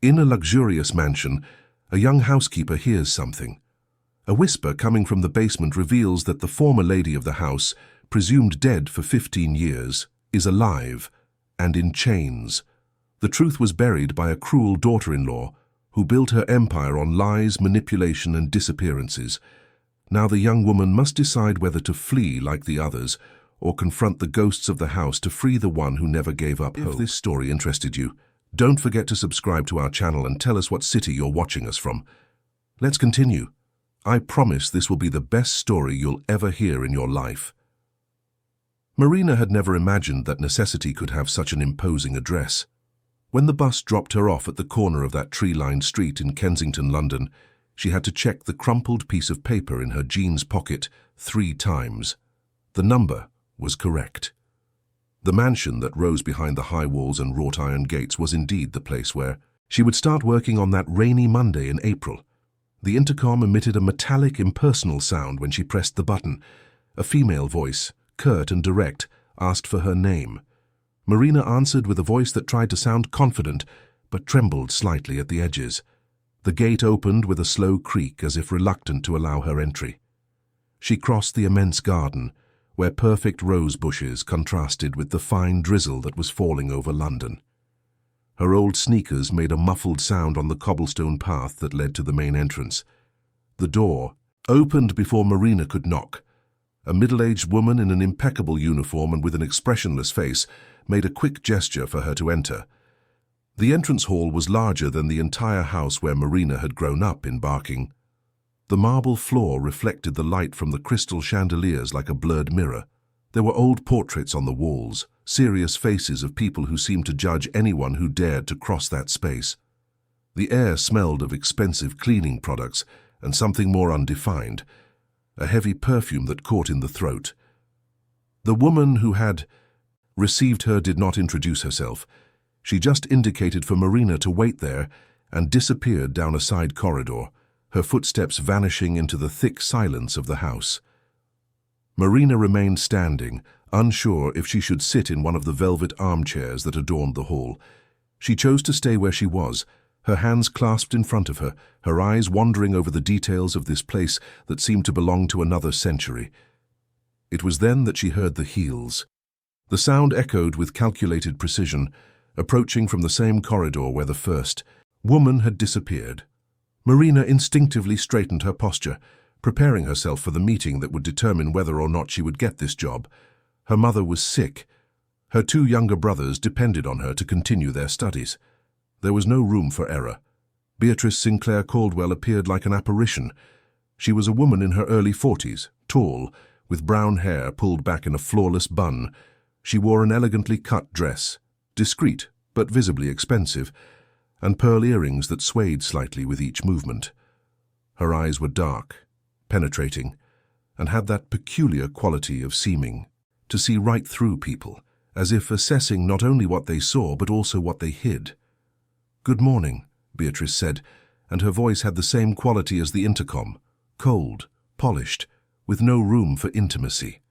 In a luxurious mansion, a young housekeeper hears something. A whisper coming from the basement reveals that the former lady of the house, presumed dead for 15 years, is alive and in chains. The truth was buried by a cruel daughter-in-law who built her empire on lies, manipulation, and disappearances. Now the young woman must decide whether to flee like the others or confront the ghosts of the house to free the one who never gave up hope. If this story interested you, don't forget to subscribe to our channel and tell us what city you're watching us from. Let's continue. I promise this will be the best story you'll ever hear in your life. Marina had never imagined that necessity could have such an imposing address. When the bus dropped her off at the corner of that tree-lined street in Kensington, London, she had to check the crumpled piece of paper in her jeans pocket 3 times. The number was correct. The mansion that rose behind the high walls and wrought iron gates was indeed the place where she would start working on that rainy Monday in April. The intercom emitted a metallic, impersonal sound when she pressed the button. A female voice, curt and direct, asked for her name. Marina answered with a voice that tried to sound confident, but trembled slightly at the edges. The gate opened with a slow creak as if reluctant to allow her entry. She crossed the immense garden, where perfect rose bushes contrasted with the fine drizzle that was falling over London. Her old sneakers made a muffled sound on the cobblestone path that led to the main entrance. The door opened before Marina could knock. A middle-aged woman in an impeccable uniform and with an expressionless face made a quick gesture for her to enter. The entrance hall was larger than the entire house where Marina had grown up in Barking. The marble floor reflected the light from the crystal chandeliers like a blurred mirror. There were old portraits on the walls, serious faces of people who seemed to judge anyone who dared to cross that space. The air smelled of expensive cleaning products and something more undefined, a heavy perfume that caught in the throat. The woman who had received her did not introduce herself. She just indicated for Marina to wait there and disappeared down a side corridor, her footsteps vanishing into the thick silence of the house. Marina remained standing, unsure if she should sit in one of the velvet armchairs that adorned the hall. She chose to stay where she was, her hands clasped in front of her, her eyes wandering over the details of this place that seemed to belong to another century. It was then that she heard the heels. The sound echoed with calculated precision, approaching from the same corridor where the first woman had disappeared. Marina instinctively straightened her posture, preparing herself for the meeting that would determine whether or not she would get this job. Her mother was sick. Her 2 younger brothers depended on her to continue their studies. There was no room for error. Beatrice Sinclair Caldwell appeared like an apparition. She was a woman in her early 40s, tall, with brown hair pulled back in a flawless bun. She wore an elegantly cut dress, discreet but visibly expensive, and pearl earrings that swayed slightly with each movement. Her eyes were dark, penetrating, and had that peculiar quality of seeming to see right through people, as if assessing not only what they saw but also what they hid. "Good morning," Beatrice said, and her voice had the same quality as the intercom, cold, polished, with no room for intimacy.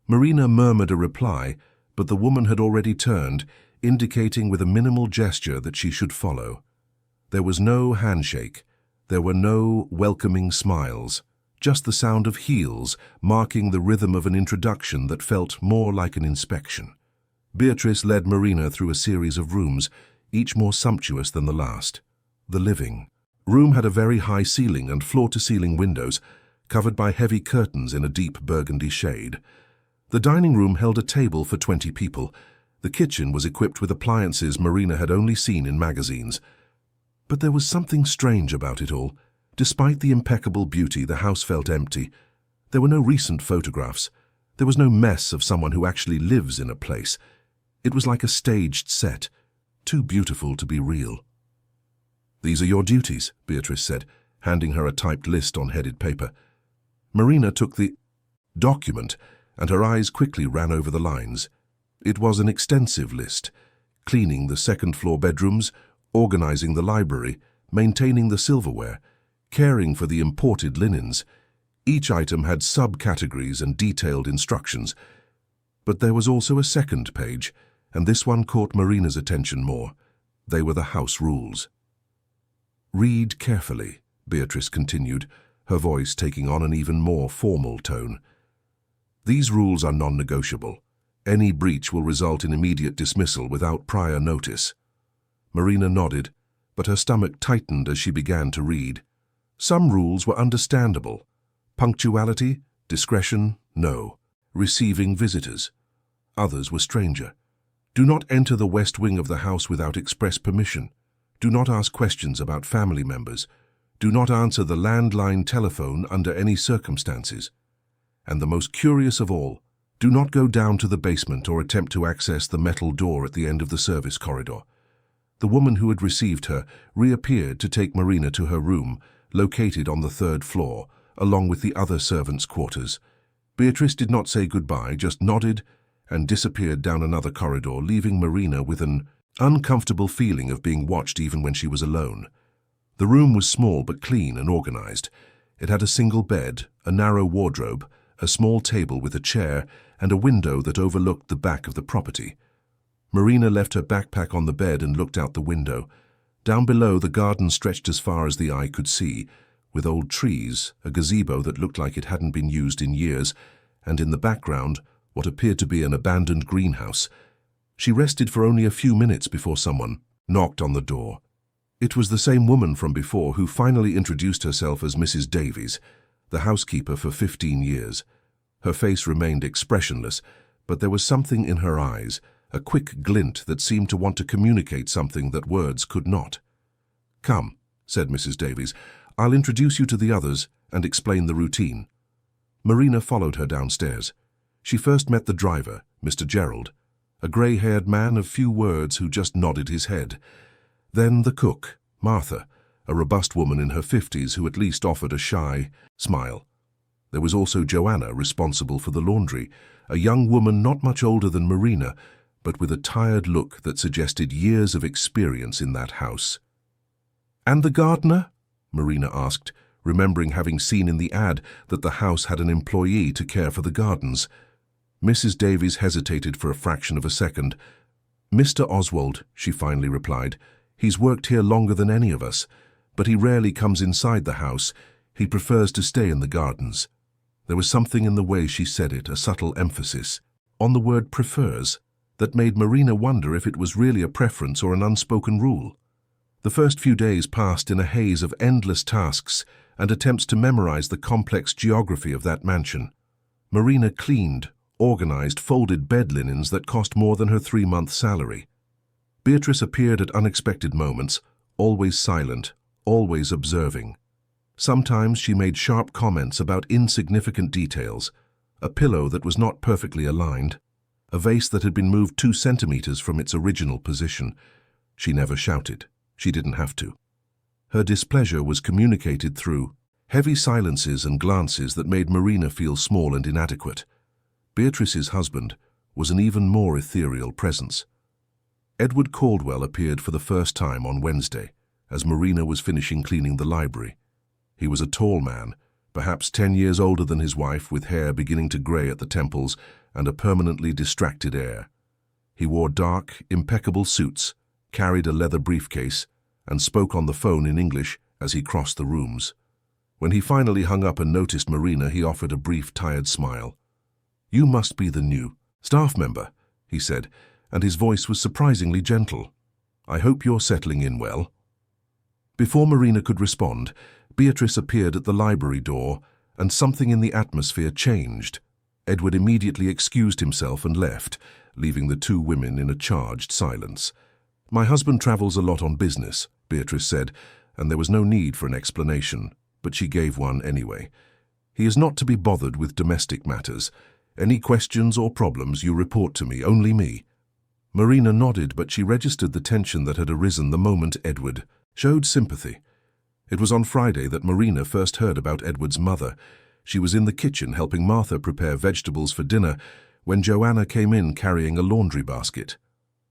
Marina murmured a reply, but the woman had already turned, indicating with a minimal gesture that she should follow. There was no handshake. There were no welcoming smiles, just the sound of heels marking the rhythm of an introduction that felt more like an inspection. Beatrice led Marina through a series of rooms, each more sumptuous than the last. The living room had a very high ceiling and floor-to-ceiling windows, covered by heavy curtains in a deep burgundy shade. The dining room held a table for 20 people. The kitchen was equipped with appliances Marina had only seen in magazines. But there was something strange about it all. Despite the impeccable beauty, the house felt empty. There were no recent photographs. There was no mess of someone who actually lives in a place. It was like a staged set, too beautiful to be real. "These are your duties," Beatrice said, handing her a typed list on headed paper. Marina took the document, and her eyes quickly ran over the lines. It was an extensive list: cleaning the second-floor bedrooms, organizing the library, maintaining the silverware, caring for the imported linens. Each item had subcategories and detailed instructions. But there was also a second page, and this one caught Marina's attention more. They were the house rules. "Read carefully," Beatrice continued, her voice taking on an even more formal tone. "These rules are non-negotiable. Any breach will result in immediate dismissal without prior notice." Marina nodded, but her stomach tightened as she began to read. Some rules were understandable. Punctuality, discretion, no. Receiving visitors. Others were stranger. Do not enter the west wing of the house without express permission. Do not ask questions about family members. Do not answer the landline telephone under any circumstances. And the most curious of all, do not go down to the basement or attempt to access the metal door at the end of the service corridor. The woman who had received her reappeared to take Marina to her room, located on the 3rd floor, along with the other servants' quarters. Beatrice did not say goodbye, just nodded and disappeared down another corridor, leaving Marina with an uncomfortable feeling of being watched even when she was alone. The room was small but clean and organized. It had a single bed, a narrow wardrobe, a small table with a chair, and a window that overlooked the back of the property. Marina left her backpack on the bed and looked out the window. Down below, the garden stretched as far as the eye could see, with old trees, a gazebo that looked like it hadn't been used in years, and in the background, what appeared to be an abandoned greenhouse. She rested for only a few minutes before someone knocked on the door. It was the same woman from before who finally introduced herself as Mrs. Davies, the housekeeper for 15 years. Her face remained expressionless, but there was something in her eyes, a quick glint that seemed to want to communicate something that words could not. "Come," said Mrs. Davies, "I'll introduce you to the others and explain the routine." Marina followed her downstairs. She first met the driver, Mr. Gerald, a grey-haired man of few words who just nodded his head. Then the cook, Martha, a robust woman in her 50s who at least offered a shy smile. There was also Joanna, responsible for the laundry, a young woman not much older than Marina, but with a tired look that suggested years of experience in that house. "And the gardener?" Marina asked, remembering having seen in the ad that the house had an employee to care for the gardens. Mrs. Davies hesitated for a fraction of a second. "Mr. Oswald," she finally replied. "He's worked here longer than any of us, but he rarely comes inside the house. He prefers to stay in the gardens." There was something in the way she said it, a subtle emphasis on the word prefers, that made Marina wonder if it was really a preference or an unspoken rule. The first few days passed in a haze of endless tasks and attempts to memorize the complex geography of that mansion. Marina cleaned, organized, folded bed linens that cost more than her 3-month salary. Beatrice appeared at unexpected moments, always silent, always observing. Sometimes she made sharp comments about insignificant details, a pillow that was not perfectly aligned, a vase that had been moved 2 centimeters from its original position. She never shouted. She didn't have to. Her displeasure was communicated through heavy silences and glances that made Marina feel small and inadequate. Beatrice's husband was an even more ethereal presence. Edward Caldwell appeared for the first time on Wednesday, as Marina was finishing cleaning the library. He was a tall man, perhaps 10 years older than his wife, with hair beginning to grey at the temples and a permanently distracted air. He wore dark, impeccable suits, carried a leather briefcase, and spoke on the phone in English as he crossed the rooms. When he finally hung up and noticed Marina, he offered a brief, tired smile. "You must be the new staff member," he said, and his voice was surprisingly gentle. "I hope you're settling in well." Before Marina could respond, Beatrice appeared at the library door, and something in the atmosphere changed. Edward immediately excused himself and left, leaving the 2 women in a charged silence. "My husband travels a lot on business," Beatrice said, and there was no need for an explanation, but she gave one anyway. "He is not to be bothered with domestic matters. Any questions or problems you report to me, only me." Marina nodded, but she registered the tension that had arisen the moment Edward showed sympathy. It was on Friday that Marina first heard about Edward's mother. She was in the kitchen helping Martha prepare vegetables for dinner when Joanna came in carrying a laundry basket.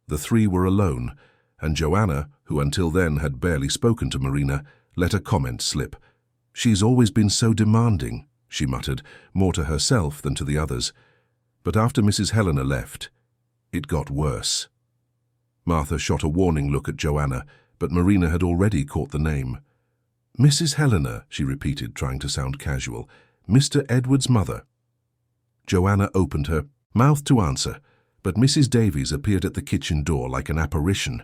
The 3 were alone, and Joanna, who until then had barely spoken to Marina, let a comment slip. "She's always been so demanding," she muttered, more to herself than to the others. But after Mrs. Helena left, it got worse. Martha shot a warning look at Joanna, but Marina had already caught the name. "Mrs. Helena," she repeated, trying to sound casual. "Mr. Edward's mother." Joanna opened her mouth to answer, but Mrs. Davies appeared at the kitchen door like an apparition.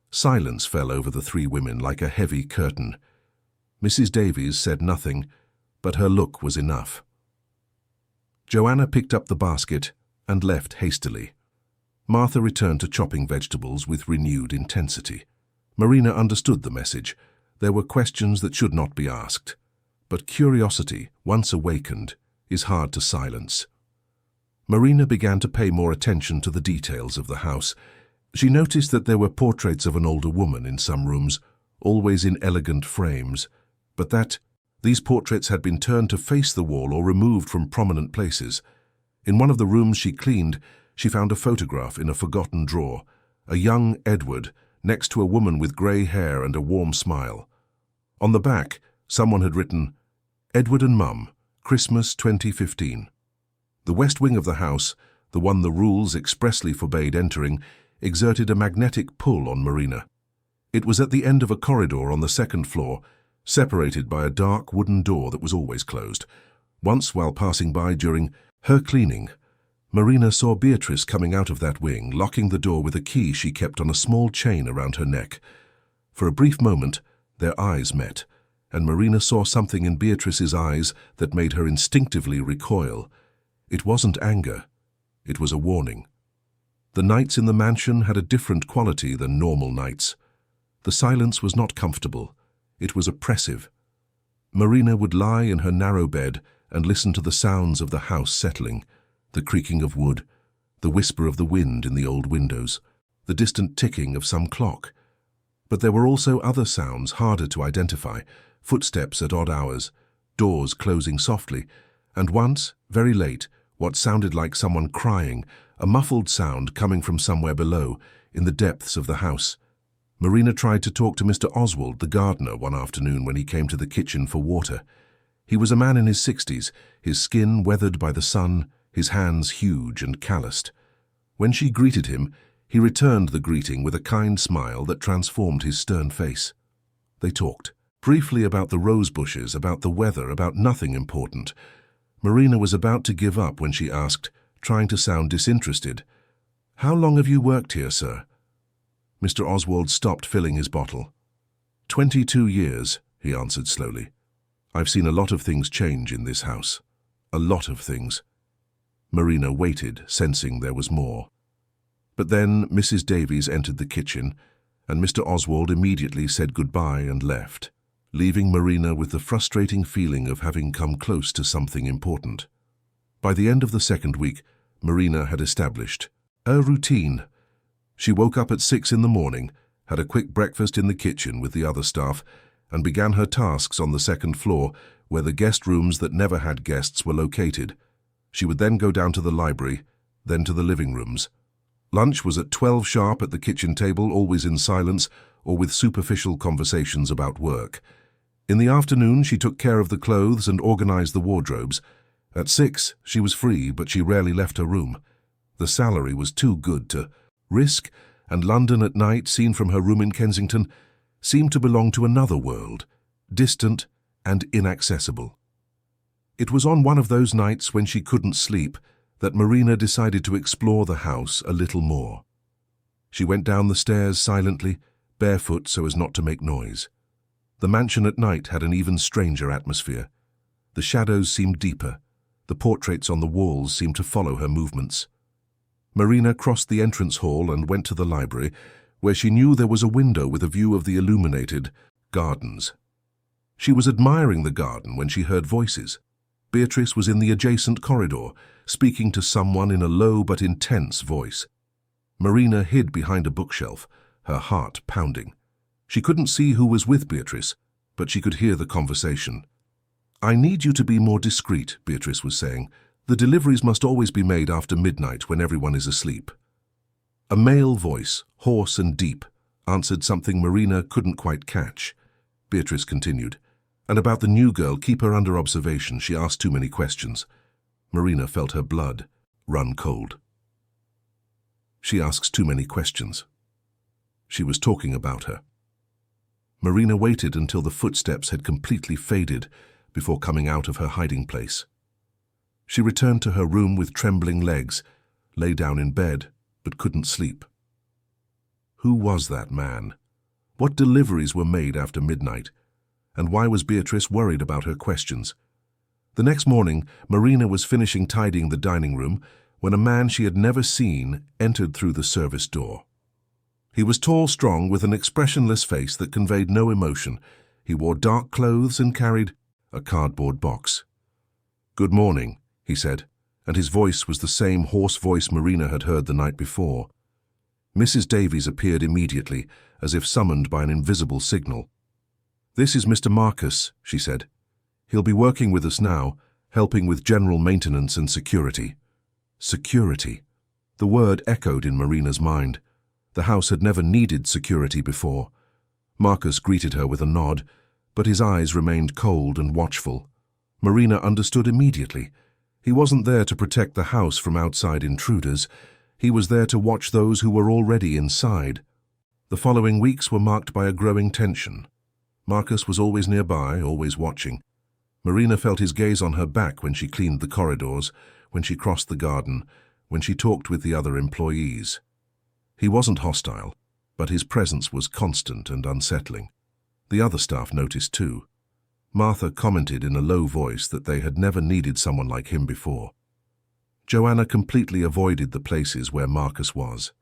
Silence fell over the three women like a heavy curtain. Mrs. Davies said nothing, but her look was enough. Joanna picked up the basket and left hastily. Martha returned to chopping vegetables with renewed intensity. Marina understood the message. There were questions that should not be asked. But curiosity, once awakened, is hard to silence. Marina began to pay more attention to the details of the house. She noticed that there were portraits of an older woman in some rooms, always in elegant frames, but that these portraits had been turned to face the wall or removed from prominent places. In one of the rooms she cleaned, she found a photograph in a forgotten drawer, a young Edward next to a woman with grey hair and a warm smile. On the back, someone had written, "Edward and Mum, Christmas 2015. The west wing of the house, the one the rules expressly forbade entering, exerted a magnetic pull on Marina. It was at the end of a corridor on the second floor, separated by a dark wooden door that was always closed. Once, while passing by during her cleaning, Marina saw Beatrice coming out of that wing, locking the door with a key she kept on a small chain around her neck. For a brief moment, their eyes met, and Marina saw something in Beatrice's eyes that made her instinctively recoil. It wasn't anger. It was a warning. The nights in the mansion had a different quality than normal nights. The silence was not comfortable. It was oppressive. Marina would lie in her narrow bed and listen to the sounds of the house settling, the creaking of wood, the whisper of the wind in the old windows, the distant ticking of some clock. But there were also other sounds harder to identify, footsteps at odd hours, doors closing softly, and once, very late, what sounded like someone crying, a muffled sound coming from somewhere below, in the depths of the house. Marina tried to talk to Mr. Oswald, the gardener, one afternoon when he came to the kitchen for water. He was a man in his 60s, his skin weathered by the sun, his hands huge and calloused. When she greeted him, he returned the greeting with a kind smile that transformed his stern face. They talked, briefly about the rose bushes, about the weather, about nothing important. Marina was about to give up when she asked, trying to sound disinterested, "How long have you worked here, sir?" Mr. Oswald stopped filling his bottle. 22 years, he answered slowly. "I've seen a lot of things change in this house. A lot of things." Marina waited, sensing there was more. But then Mrs. Davies entered the kitchen, and Mr. Oswald immediately said goodbye and left, leaving Marina with the frustrating feeling of having come close to something important. By the end of the second week, Marina had established a routine. She woke up at 6 in the morning, had a quick breakfast in the kitchen with the other staff, and began her tasks on the second floor, where the guest rooms that never had guests were located. She would then go down to the library, then to the living rooms. Lunch was at 12 sharp at the kitchen table, always in silence or with superficial conversations about work. In the afternoon, she took care of the clothes and organized the wardrobes. At 6, she was free, but she rarely left her room. The salary was too good to risk, and London at night, seen from her room in Kensington, seemed to belong to another world, distant and inaccessible. It was on one of those nights when she couldn't sleep that Marina decided to explore the house a little more. She went down the stairs silently, barefoot so as not to make noise. The mansion at night had an even stranger atmosphere. The shadows seemed deeper. The portraits on the walls seemed to follow her movements. Marina crossed the entrance hall and went to the library, where she knew there was a window with a view of the illuminated gardens. She was admiring the garden when she heard voices. Beatrice was in the adjacent corridor, speaking to someone in a low but intense voice. Marina hid behind a bookshelf, her heart pounding. She couldn't see who was with Beatrice, but she could hear the conversation. "I need you to be more discreet," Beatrice was saying. "The deliveries must always be made after midnight when everyone is asleep." A male voice, hoarse and deep, answered something Marina couldn't quite catch. Beatrice continued, "And about the new girl, keep her under observation. She asked too many questions." Marina felt her blood run cold. "She asks too many questions." She was talking about her. Marina waited until the footsteps had completely faded before coming out of her hiding place. She returned to her room with trembling legs, lay down in bed, but couldn't sleep. Who was that man? What deliveries were made after midnight? And why was Beatrice worried about her questions? The next morning, Marina was finishing tidying the dining room when a man she had never seen entered through the service door. He was tall, strong, with an expressionless face that conveyed no emotion. He wore dark clothes and carried a cardboard box. "Good morning," he said, and his voice was the same hoarse voice Marina had heard the night before. Mrs. Davies appeared immediately, as if summoned by an invisible signal. "This is Mr. Marcus," she said. "He'll be working with us now, helping with general maintenance and security." Security. The word echoed in Marina's mind. The house had never needed security before. Marcus greeted her with a nod, but his eyes remained cold and watchful. Marina understood immediately. He wasn't there to protect the house from outside intruders. He was there to watch those who were already inside. The following weeks were marked by a growing tension. Marcus was always nearby, always watching. Marina felt his gaze on her back when she cleaned the corridors, when she crossed the garden, when she talked with the other employees. He wasn't hostile, but his presence was constant and unsettling. The other staff noticed too. Martha commented in a low voice that they had never needed someone like him before. Joanna completely avoided the places where Marcus was.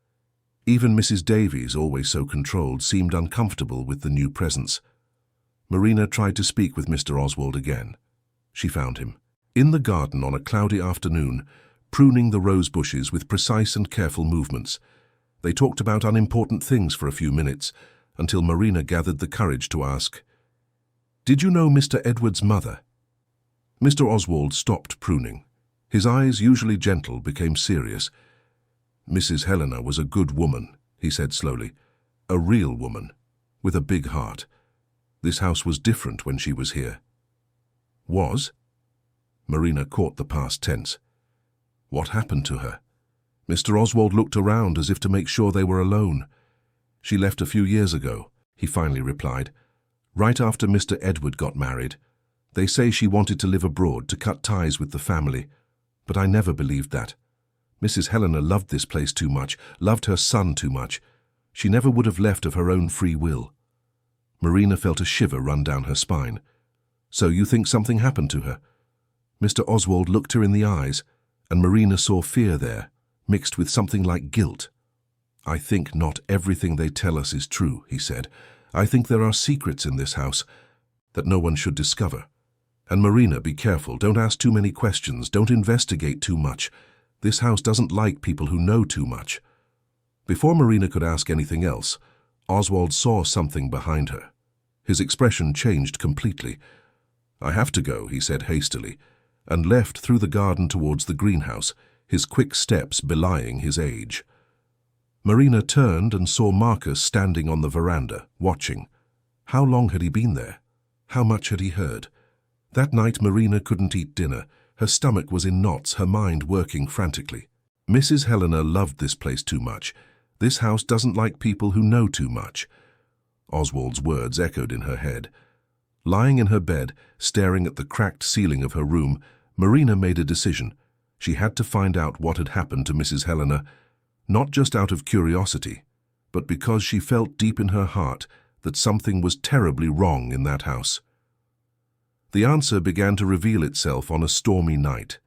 Even Mrs. Davies, always so controlled, seemed uncomfortable with the new presence. Marina tried to speak with Mr. Oswald again. She found him, in the garden on a cloudy afternoon, pruning the rose bushes with precise and careful movements. They talked about unimportant things for a few minutes, until Marina gathered the courage to ask, "Did you know Mr. Edward's mother?" Mr. Oswald stopped pruning. His eyes, usually gentle, became serious. "Mrs. Helena was a good woman," he said slowly. "A real woman, with a big heart. This house was different when she was here." "Was?" Marina caught the past tense. What happened to her? Mr. Oswald looked around as if to make sure they were alone. "She left a few years ago," he finally replied. "Right after Mr. Edward got married. They say she wanted to live abroad to cut ties with the family, but I never believed that. Mrs. Helena loved this place too much, loved her son too much. She never would have left of her own free will." Marina felt a shiver run down her spine. "So you think something happened to her?" Mr. Oswald looked her in the eyes, and Marina saw fear there, mixed with something like guilt. "I think not everything they tell us is true," he said. "I think there are secrets in this house that no one should discover. And Marina, be careful. Don't ask too many questions. Don't investigate too much. This house doesn't like people who know too much." Before Marina could ask anything else, Oswald saw something behind her. His expression changed completely. "I have to go," he said hastily, and left through the garden towards the greenhouse, his quick steps belying his age. Marina turned and saw Marcus standing on the veranda, watching. How long had he been there? How much had he heard? That night Marina couldn't eat dinner. Her stomach was in knots, her mind working frantically. Mrs. Helena loved this place too much. This house doesn't like people who know too much. Oswald's words echoed in her head. Lying in her bed, staring at the cracked ceiling of her room, Marina made a decision. She had to find out what had happened to Mrs. Helena, not just out of curiosity, but because she felt deep in her heart that something was terribly wrong in that house. The answer began to reveal itself on a stormy night.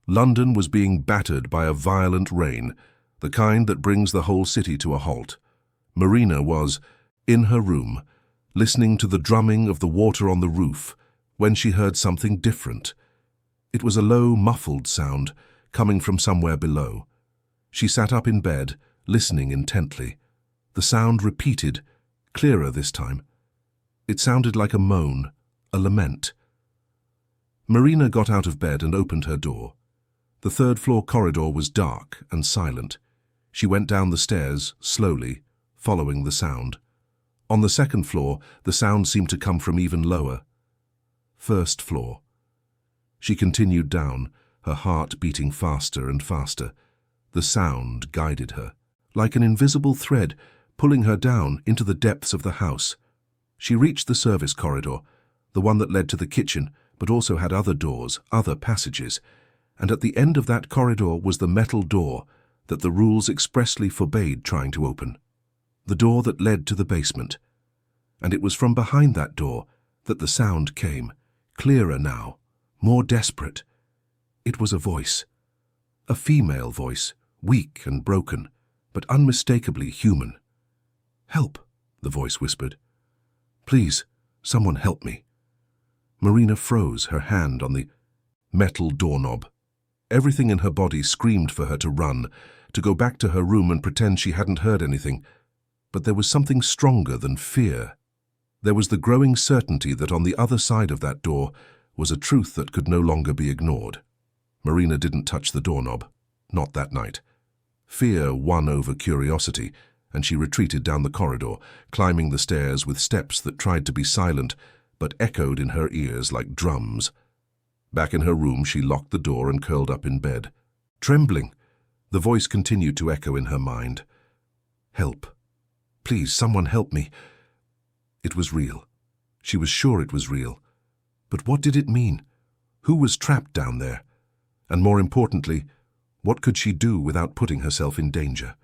London was being battered by a violent rain, the kind that brings the whole city to a halt. Marina was, in her room, listening to the drumming of the water on the roof, when she heard something different. It was a low, muffled sound, coming from somewhere below. She sat up in bed, listening intently. The sound repeated, clearer this time. It sounded like a moan, a lament. Marina got out of bed and opened her door. The third-floor corridor was dark and silent. She went down the stairs, slowly, following the sound. On the second floor, the sound seemed to come from even lower. First floor. She continued down, her heart beating faster and faster. The sound guided her, like an invisible thread pulling her down into the depths of the house. She reached the service corridor, the one that led to the kitchen, but also had other doors, other passages, and at the end of that corridor was the metal door that the rules expressly forbade trying to open. The door that led to the basement. And it was from behind that door that the sound came, clearer now, more desperate. It was a voice. A female voice, weak and broken, but unmistakably human. "Help," the voice whispered. "Please, someone help me." Marina froze, her hand on the metal doorknob. Everything in her body screamed for her to run, to go back to her room and pretend she hadn't heard anything. But there was something stronger than fear. There was the growing certainty that on the other side of that door was a truth that could no longer be ignored. Marina didn't touch the doorknob, not that night. Fear won over curiosity, and she retreated down the corridor, climbing the stairs with steps that tried to be silent, but echoed in her ears like drums. Back in her room, she locked the door and curled up in bed. Trembling, the voice continued to echo in her mind. "Help. Please, someone help me." It was real. She was sure it was real. But what did it mean? Who was trapped down there? And more importantly, what could she do without putting herself in danger?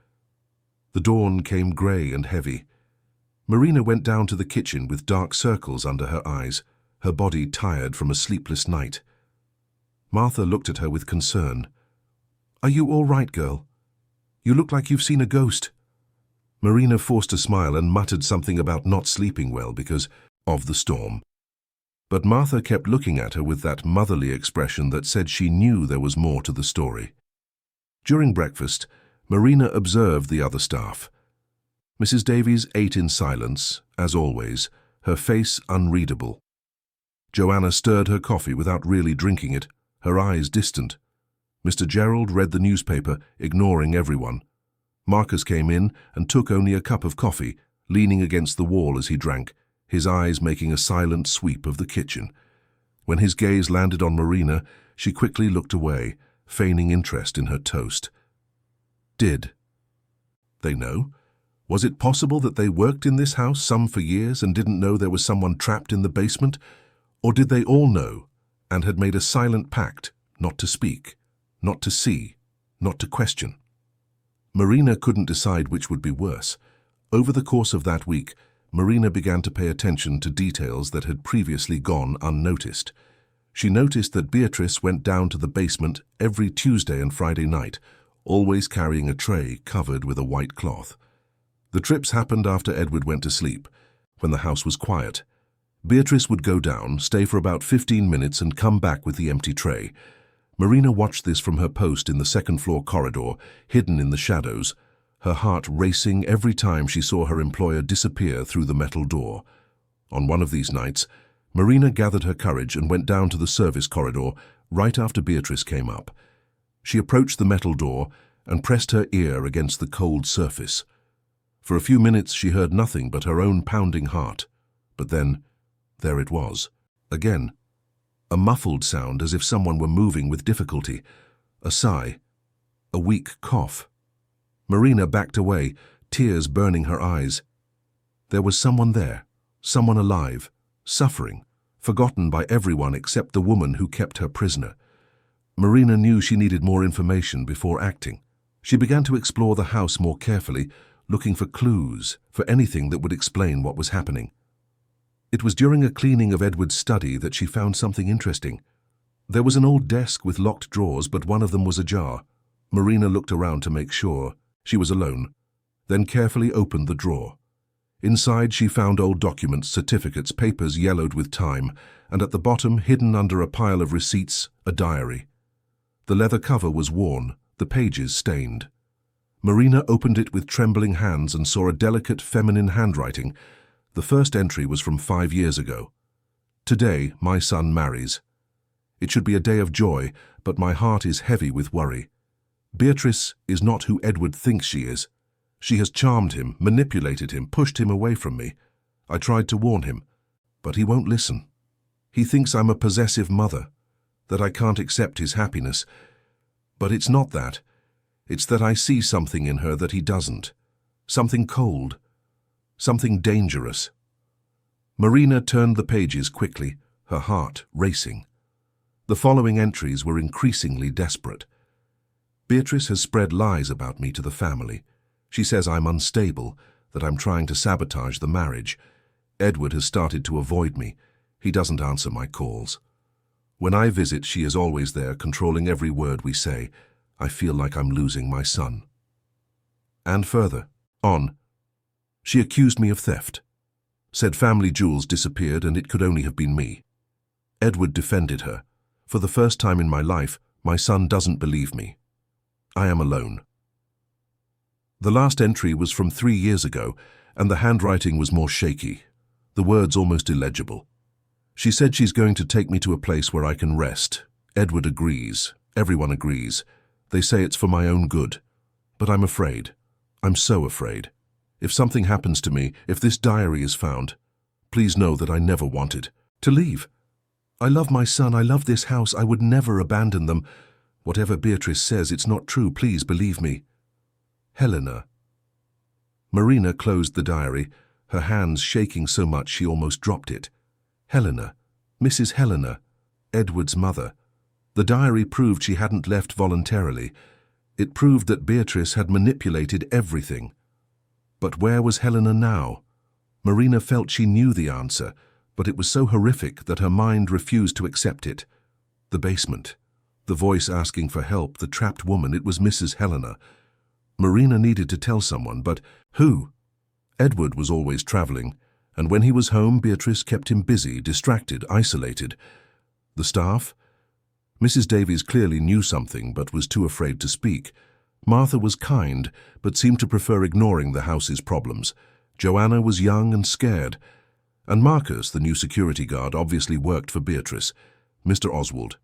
The dawn came grey and heavy. Marina went down to the kitchen with dark circles under her eyes, her body tired from a sleepless night. Martha looked at her with concern. "Are you all right, girl? You look like you've seen a ghost." Marina forced a smile and muttered something about not sleeping well because of the storm. But Martha kept looking at her with that motherly expression that said she knew there was more to the story. During breakfast, Marina observed the other staff. Mrs. Davies ate in silence, as always, her face unreadable. Joanna stirred her coffee without really drinking it, her eyes distant. Mr. Gerald read the newspaper, ignoring everyone. Marcus came in and took only a cup of coffee, leaning against the wall as he drank, his eyes making a silent sweep of the kitchen. When his gaze landed on Marina, she quickly looked away, feigning interest in her toast. Did they know? Was it possible that they worked in this house, some for years, and didn't know there was someone trapped in the basement? Or did they all know and had made a silent pact not to speak, not to see, not to question? Marina couldn't decide which would be worse. Over the course of that week, Marina began to pay attention to details that had previously gone unnoticed. She noticed that Beatrice went down to the basement every Tuesday and Friday night, always carrying a tray covered with a white cloth. The trips happened after Edward went to sleep, when the house was quiet. Beatrice would go down, stay for about 15 minutes and come back with the empty tray. Marina watched this from her post in the second-floor corridor, hidden in the shadows, her heart racing every time she saw her employer disappear through the metal door. On one of these nights, Marina gathered her courage and went down to the service corridor right after Beatrice came up. She approached the metal door and pressed her ear against the cold surface. For a few minutes she heard nothing but her own pounding heart. But then, there it was, again. A muffled sound as if someone were moving with difficulty. A sigh. A weak cough. Marina backed away, tears burning her eyes. There was someone there, someone alive, suffering, forgotten by everyone except the woman who kept her prisoner. Marina knew she needed more information before acting. She began to explore the house more carefully, looking for clues, for anything that would explain what was happening. It was during a cleaning of Edward's study that she found something interesting. There was an old desk with locked drawers, but one of them was ajar. Marina looked around to make sure. She was alone, then carefully opened the drawer. Inside she found old documents, certificates, papers yellowed with time, and at the bottom, hidden under a pile of receipts, a diary. The leather cover was worn, the pages stained. Marina opened it with trembling hands and saw a delicate feminine handwriting. The first entry was from 5 years ago. "Today, my son marries. It should be a day of joy, but my heart is heavy with worry. Beatrice is not who Edward thinks she is. She has charmed him, manipulated him, pushed him away from me. I tried to warn him, but he won't listen. He thinks I'm a possessive mother, that I can't accept his happiness. But it's not that. It's that I see something in her that he doesn't. Something cold, Something dangerous. Marina turned the pages quickly, her heart racing. The following entries were increasingly desperate. Beatrice has spread lies about me to the family. She says I'm unstable, that I'm trying to sabotage the marriage. Edward has started to avoid me. He doesn't answer my calls. When I visit, she is always there, controlling every word we say. I feel like I'm losing my son. And further on, she accused me of theft. Said family jewels disappeared and it could only have been me. Edward defended her. For the first time in my life, my son doesn't believe me. I am alone. The last entry was from 3 years ago, and the handwriting was more shaky, the words almost illegible. She said she's going to take me to a place where I can rest. Edward agrees. Everyone agrees. They say it's for my own good. But I'm afraid. I'm so afraid. If something happens to me, if this diary is found, please know that I never wanted to leave. I love my son, I love this house, I would never abandon them. Whatever Beatrice says, it's not true, please believe me. Helena. Marina closed the diary, her hands shaking so much she almost dropped it. Helena, Mrs. Helena, Edward's mother. The diary proved she hadn't left voluntarily. It proved that Beatrice had manipulated everything. But where was Helena now? Marina felt she knew the answer, but it was so horrific that her mind refused to accept it. The basement. The voice asking for help, the trapped woman, it was Mrs. Helena. Marina needed to tell someone, but who? Edward was always traveling, and when he was home, Beatrice kept him busy, distracted, isolated. The staff? Mrs. Davies clearly knew something, but was too afraid to speak. Martha was kind, but seemed to prefer ignoring the house's problems. Joanna was young and scared. And Marcus, the new security guard, obviously worked for Beatrice. Mr. Oswald.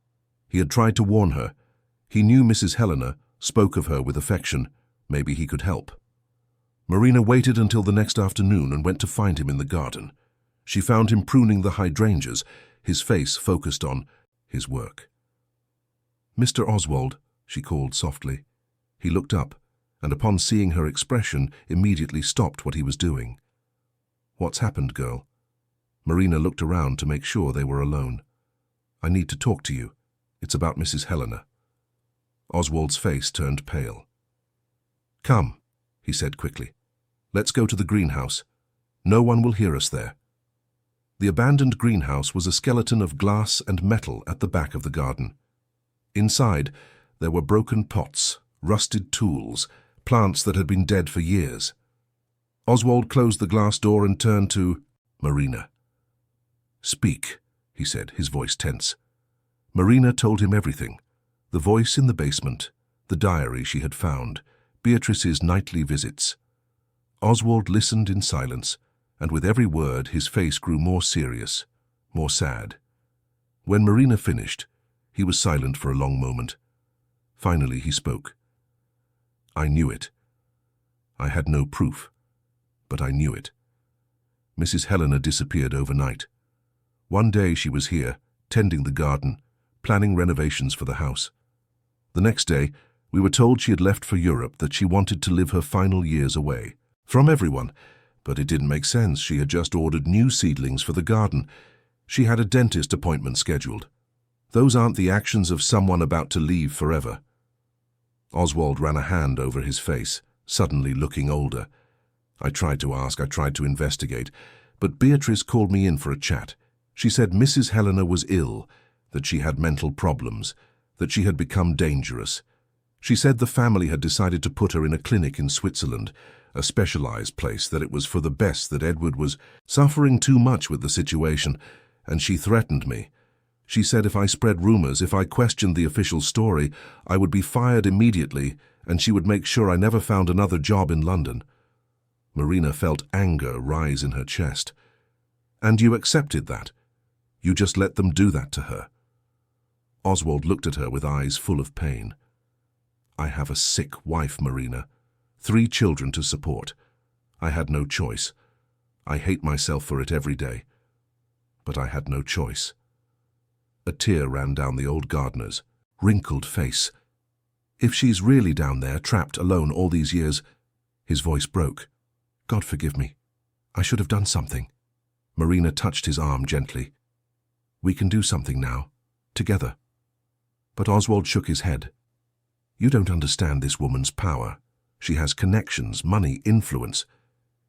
He had tried to warn her. He knew Mrs. Helena, spoke of her with affection. Maybe he could help. Marina waited until the next afternoon and went to find him in the garden. She found him pruning the hydrangeas, his face focused on his work. Mr. Oswald, she called softly. He looked up, and upon seeing her expression, immediately stopped what he was doing. What's happened, girl? Marina looked around to make sure they were alone. I need to talk to you. It's about Mrs. Helena. Oswald's face turned pale. Come, he said quickly. Let's go to the greenhouse. No one will hear us there. The abandoned greenhouse was a skeleton of glass and metal at the back of the garden. Inside, there were broken pots, rusted tools, plants that had been dead for years. Oswald closed the glass door and turned to Marina. Speak, he said, his voice tense. Marina told him everything. The voice in the basement, the diary she had found, Beatrice's nightly visits. Oswald listened in silence, and with every word his face grew more serious, more sad. When Marina finished, he was silent for a long moment. Finally he spoke. I knew it. I had no proof, but I knew it. Mrs. Helena disappeared overnight. One day she was here, tending the garden, planning renovations for the house. The next day, we were told she had left for Europe, that she wanted to live her final years away. From everyone. But it didn't make sense. She had just ordered new seedlings for the garden. She had a dentist appointment scheduled. Those aren't the actions of someone about to leave forever. Oswald ran a hand over his face, suddenly looking older. I tried to ask, I tried to investigate, but Beatrice called me in for a chat. She said Mrs. Helena was ill, that she had mental problems, that she had become dangerous. She said the family had decided to put her in a clinic in Switzerland, a specialized place, that it was for the best, that Edward was suffering too much with the situation, and she threatened me. She said if I spread rumors, if I questioned the official story, I would be fired immediately, and she would make sure I never found another job in London. Marina felt anger rise in her chest. And you accepted that? You just let them do that to her? Oswald looked at her with eyes full of pain. I have a sick wife, Marina. 3 children to support. I had no choice. I hate myself for it every day. But I had no choice. A tear ran down the old gardener's wrinkled face. If she's really down there, trapped alone all these years, his voice broke. God forgive me. I should have done something. Marina touched his arm gently. We can do something now, together. But Oswald shook his head. You don't understand this woman's power. She has connections, money, influence.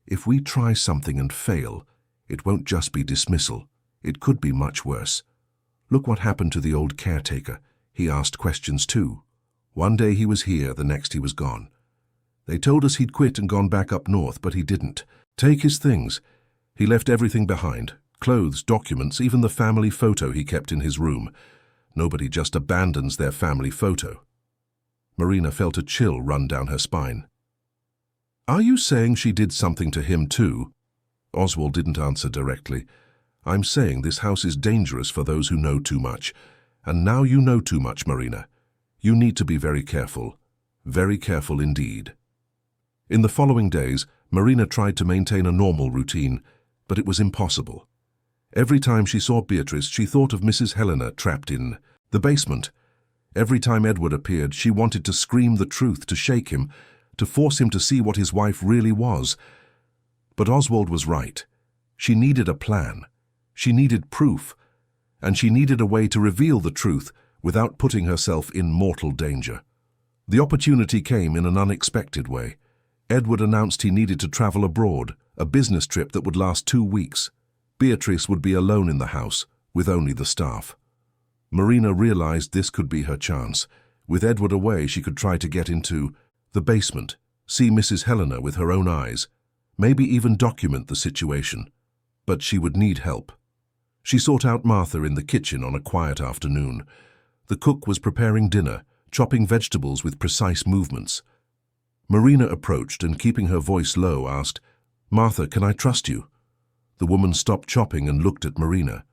If we try something and fail, it won't just be dismissal. It could be much worse. Look what happened to the old caretaker. He asked questions too. One day he was here, the next he was gone. They told us he'd quit and gone back up north, but he didn't. Take his things. He left everything behind. Clothes, documents, even the family photo he kept in his room. Nobody just abandons their family photo. Marina felt a chill run down her spine. Are you saying she did something to him too? Oswald didn't answer directly. I'm saying this house is dangerous for those who know too much. And now you know too much, Marina. You need to be very careful. Very careful indeed. In the following days, Marina tried to maintain a normal routine, but it was impossible. Every time she saw Beatrice, she thought of Mrs. Helena trapped in the basement. Every time Edward appeared, she wanted to scream the truth, to shake him, to force him to see what his wife really was. But Oswald was right. She needed a plan. She needed proof. And she needed a way to reveal the truth without putting herself in mortal danger. The opportunity came in an unexpected way. Edward announced he needed to travel abroad, a business trip that would last 2 weeks. Beatrice would be alone in the house, with only the staff. Marina realized this could be her chance. With Edward away, she could try to get into the basement, see Mrs. Helena with her own eyes, maybe even document the situation. But she would need help. She sought out Martha in the kitchen on a quiet afternoon. The cook was preparing dinner, chopping vegetables with precise movements. Marina approached and, keeping her voice low, asked, "Martha, can I trust you?" The woman stopped chopping and looked at Marina.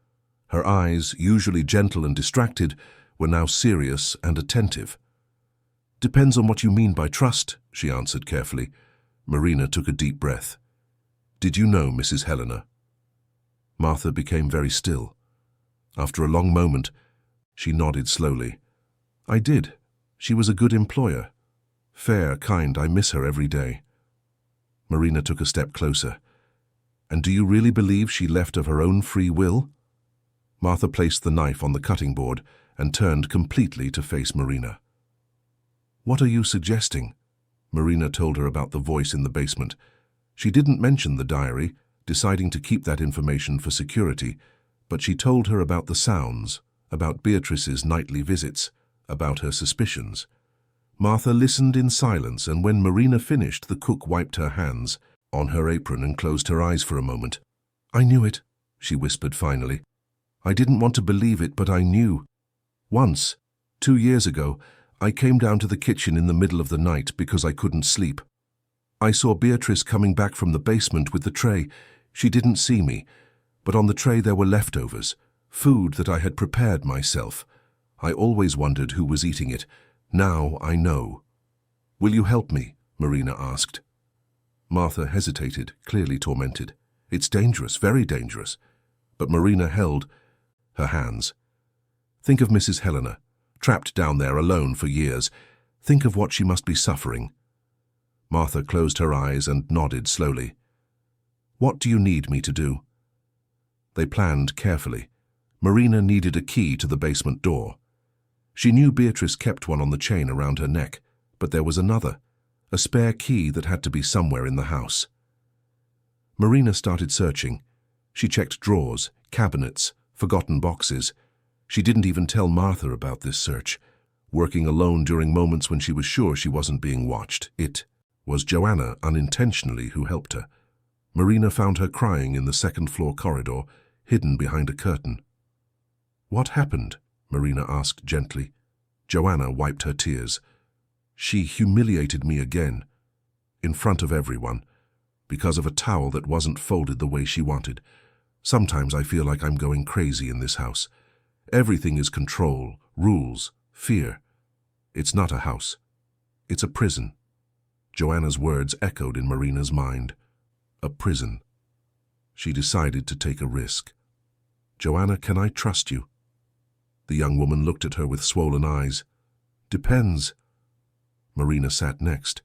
Her eyes, usually gentle and distracted, were now serious and attentive. "Depends on what you mean by trust," she answered carefully. Marina took a deep breath. "Did you know Mrs. Helena?" Martha became very still. After a long moment, she nodded slowly. "I did. She was a good employer. Fair, kind, I miss her every day." Marina took a step closer. "And do you really believe she left of her own free will?" Martha placed the knife on the cutting board and turned completely to face Marina. "What are you suggesting?" Marina told her about the voice in the basement. She didn't mention the diary, deciding to keep that information for security, but she told her about the sounds, about Beatrice's nightly visits, about her suspicions. Martha listened in silence, and when Marina finished, the cook wiped her hands on her apron and closed her eyes for a moment. "I knew it," she whispered finally. "I didn't want to believe it, but I knew. Once, 2 years ago, I came down to the kitchen in the middle of the night because I couldn't sleep. I saw Beatrice coming back from the basement with the tray. She didn't see me, but on the tray there were leftovers, food that I had prepared myself. I always wondered who was eating it. Now I know." "Will you help me?" Marina asked. Martha hesitated, clearly tormented. "It's dangerous, very dangerous." But Marina held her hands. "Think of Mrs. Helena, trapped down there alone for years. Think of what she must be suffering." Martha closed her eyes and nodded slowly. "What do you need me to do?" They planned carefully. Marina needed a key to the basement door. She knew Beatrice kept one on the chain around her neck, but there was another, a spare key that had to be somewhere in the house. Marina started searching. She checked drawers, cabinets, forgotten boxes. She didn't even tell Martha about this search, working alone during moments when she was sure she wasn't being watched. It was Joanna, unintentionally, who helped her. Marina found her crying in the second-floor corridor, hidden behind a curtain. "What happened?" Marina asked gently. Joanna wiped her tears. "She humiliated me again, in front of everyone, because of a towel that wasn't folded the way she wanted. Sometimes I feel like I'm going crazy in this house. Everything is control, rules, fear. It's not a house. It's a prison." Joanna's words echoed in Marina's mind. A prison. She decided to take a risk. "Joanna, can I trust you?" The young woman looked at her with swollen eyes. "Depends." Marina sat next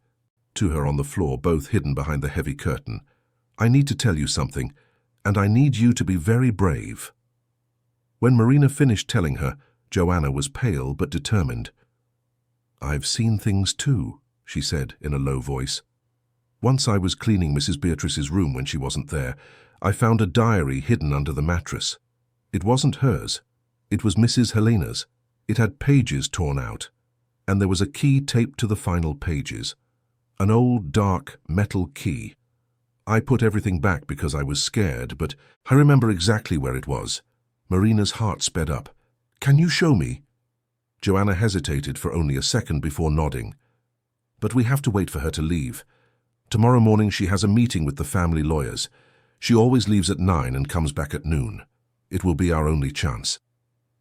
to her on the floor, both hidden behind the heavy curtain. I need to tell you something, and I need you to be very brave." When Marina finished telling her, Joanna was pale but determined. "I've seen things too," she said in a low voice. "Once I was cleaning Mrs. Beatrice's room when she wasn't there. I found a diary hidden under the mattress. It wasn't hers. It was Mrs. Helena's. It had pages torn out, and there was a key taped to the final pages. An old, dark, metal key. I put everything back because I was scared, but I remember exactly where it was." Marina's heart sped up. "Can you show me?" Joanna hesitated for only a second before nodding. "But we have to wait for her to leave. Tomorrow morning she has a meeting with the family lawyers. She always leaves at 9 and comes back at noon. It will be our only chance."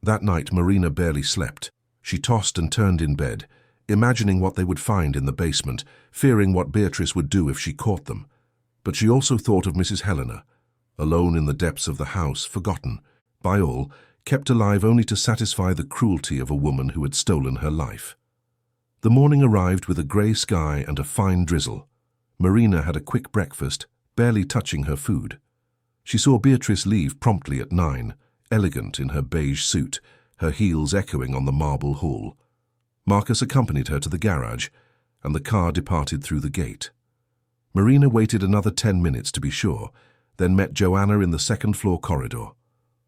That night Marina barely slept. She tossed and turned in bed, imagining what they would find in the basement, fearing what Beatrice would do if she caught them. But she also thought of Mrs. Helena, alone in the depths of the house, forgotten by all, kept alive only to satisfy the cruelty of a woman who had stolen her life. The morning arrived with a grey sky and a fine drizzle. Marina had a quick breakfast, barely touching her food. She saw Beatrice leave promptly at 9, elegant in her beige suit, her heels echoing on the marble hall. Marcus accompanied her to the garage, and the car departed through the gate. Marina waited another 10 minutes to be sure, then met Joanna in the second-floor corridor.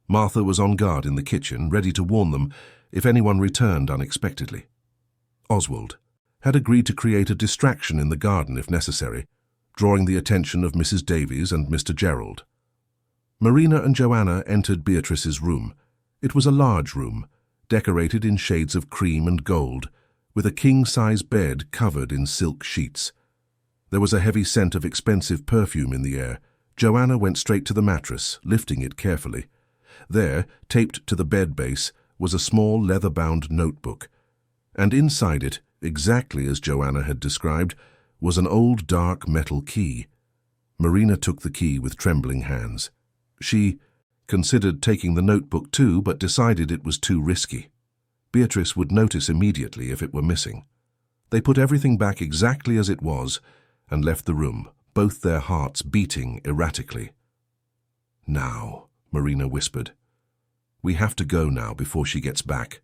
Martha was on guard in the kitchen, ready to warn them if anyone returned unexpectedly. Oswald had agreed to create a distraction in the garden if necessary, drawing the attention of Mrs. Davies and Mr. Gerald. Marina and Joanna entered Beatrice's room. It was a large room, decorated in shades of cream and gold, with a king-size bed covered in silk sheets. There was a heavy scent of expensive perfume in the air. Joanna went straight to the mattress, lifting it carefully. There, taped to the bed base, was a small leather-bound notebook, and inside it, exactly as Joanna had described, was an old dark metal key. Marina took the key with trembling hands. She considered taking the notebook too, but decided it was too risky. Beatrice would notice immediately if it were missing. They put everything back exactly as it was and left the room, both their hearts beating erratically. "Now," Marina whispered. "We have to go now before she gets back."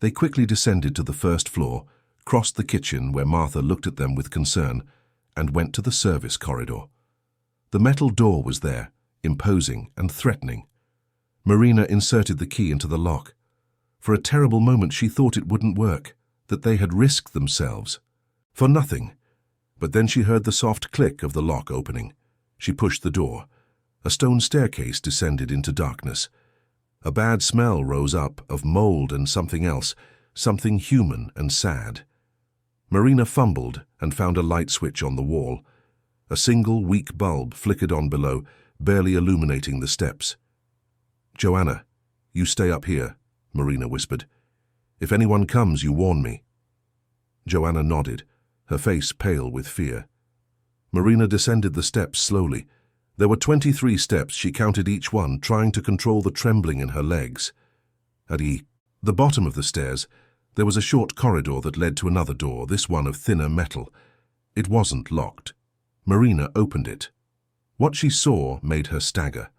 They quickly descended to the first floor, crossed the kitchen where Martha looked at them with concern, and went to the service corridor. The metal door was there, imposing and threatening. Marina inserted the key into the lock. For a terrible moment she thought it wouldn't work, that they had risked themselves. For nothing. But then she heard the soft click of the lock opening. She pushed the door. A stone staircase descended into darkness. A bad smell rose up of mold and something else, something human and sad. Marina fumbled and found a light switch on the wall. A single weak bulb flickered on below, barely illuminating the steps. "Joanna, you stay up here," Marina whispered. "If anyone comes, you warn me." Joanna nodded, her face pale with fear. Marina descended the steps slowly. There were 23 steps. She counted each one, trying to control the trembling in her legs. At the bottom of the stairs, there was a short corridor that led to another door, this one of thinner metal. It wasn't locked. Marina opened it. What she saw made her stagger.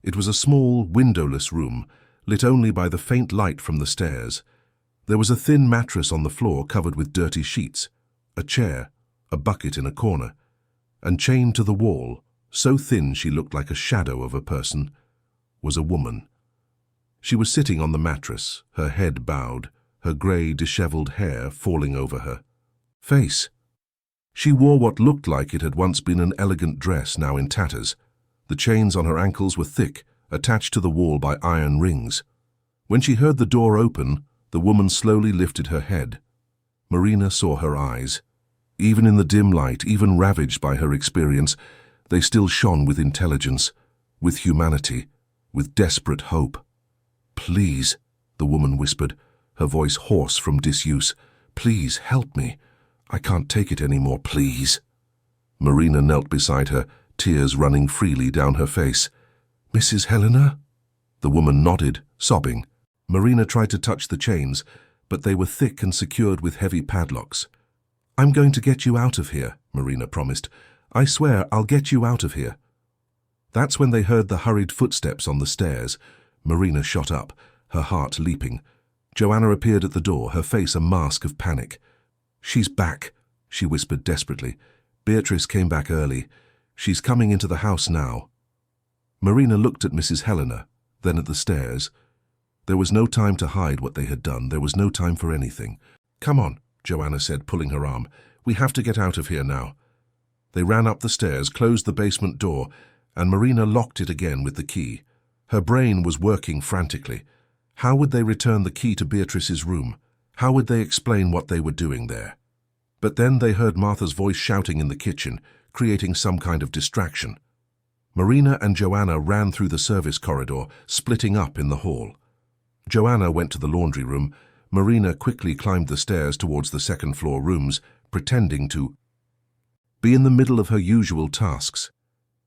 It was a small, windowless room, lit only by the faint light from the stairs. There was a thin mattress on the floor covered with dirty sheets, a chair, a bucket in a corner, and chained to the wall, so thin she looked like a shadow of a person, was a woman. She was sitting on the mattress, her head bowed, her grey, disheveled hair falling over her face. She wore what looked like it had once been an elegant dress, now in tatters. The chains on her ankles were thick, attached to the wall by iron rings. When she heard the door open, the woman slowly lifted her head. Marina saw her eyes. Even in the dim light, even ravaged by her experience, they still shone with intelligence, with humanity, with desperate hope. "Please," the woman whispered, her voice hoarse from disuse. "Please, help me. I can't take it anymore, please." Marina knelt beside her, tears running freely down her face. "Mrs. Helena?" The woman nodded, sobbing. Marina tried to touch the chains, but they were thick and secured with heavy padlocks. "I'm going to get you out of here," Marina promised. I swear I'll get you out of here." That's when they heard the hurried footsteps on the stairs. Marina shot up, her heart leaping. Joanna appeared at the door, her face a mask of panic. "She's back," she whispered desperately. "Beatrice came back early. She's coming into the house now." Marina looked at Mrs. Helena, then at the stairs. There was no time to hide what they had done. There was no time for anything. "Come on," Joanna said, pulling her arm. "We have to get out of here now." They ran up the stairs, closed the basement door, and Marina locked it again with the key. Her brain was working frantically. How would they return the key to Beatrice's room? How would they explain what they were doing there? But then they heard Martha's voice shouting in the kitchen, creating some kind of distraction. Marina and Joanna ran through the service corridor, splitting up in the hall. Joanna went to the laundry room. Marina quickly climbed the stairs towards the second-floor rooms, pretending to be in the middle of her usual tasks.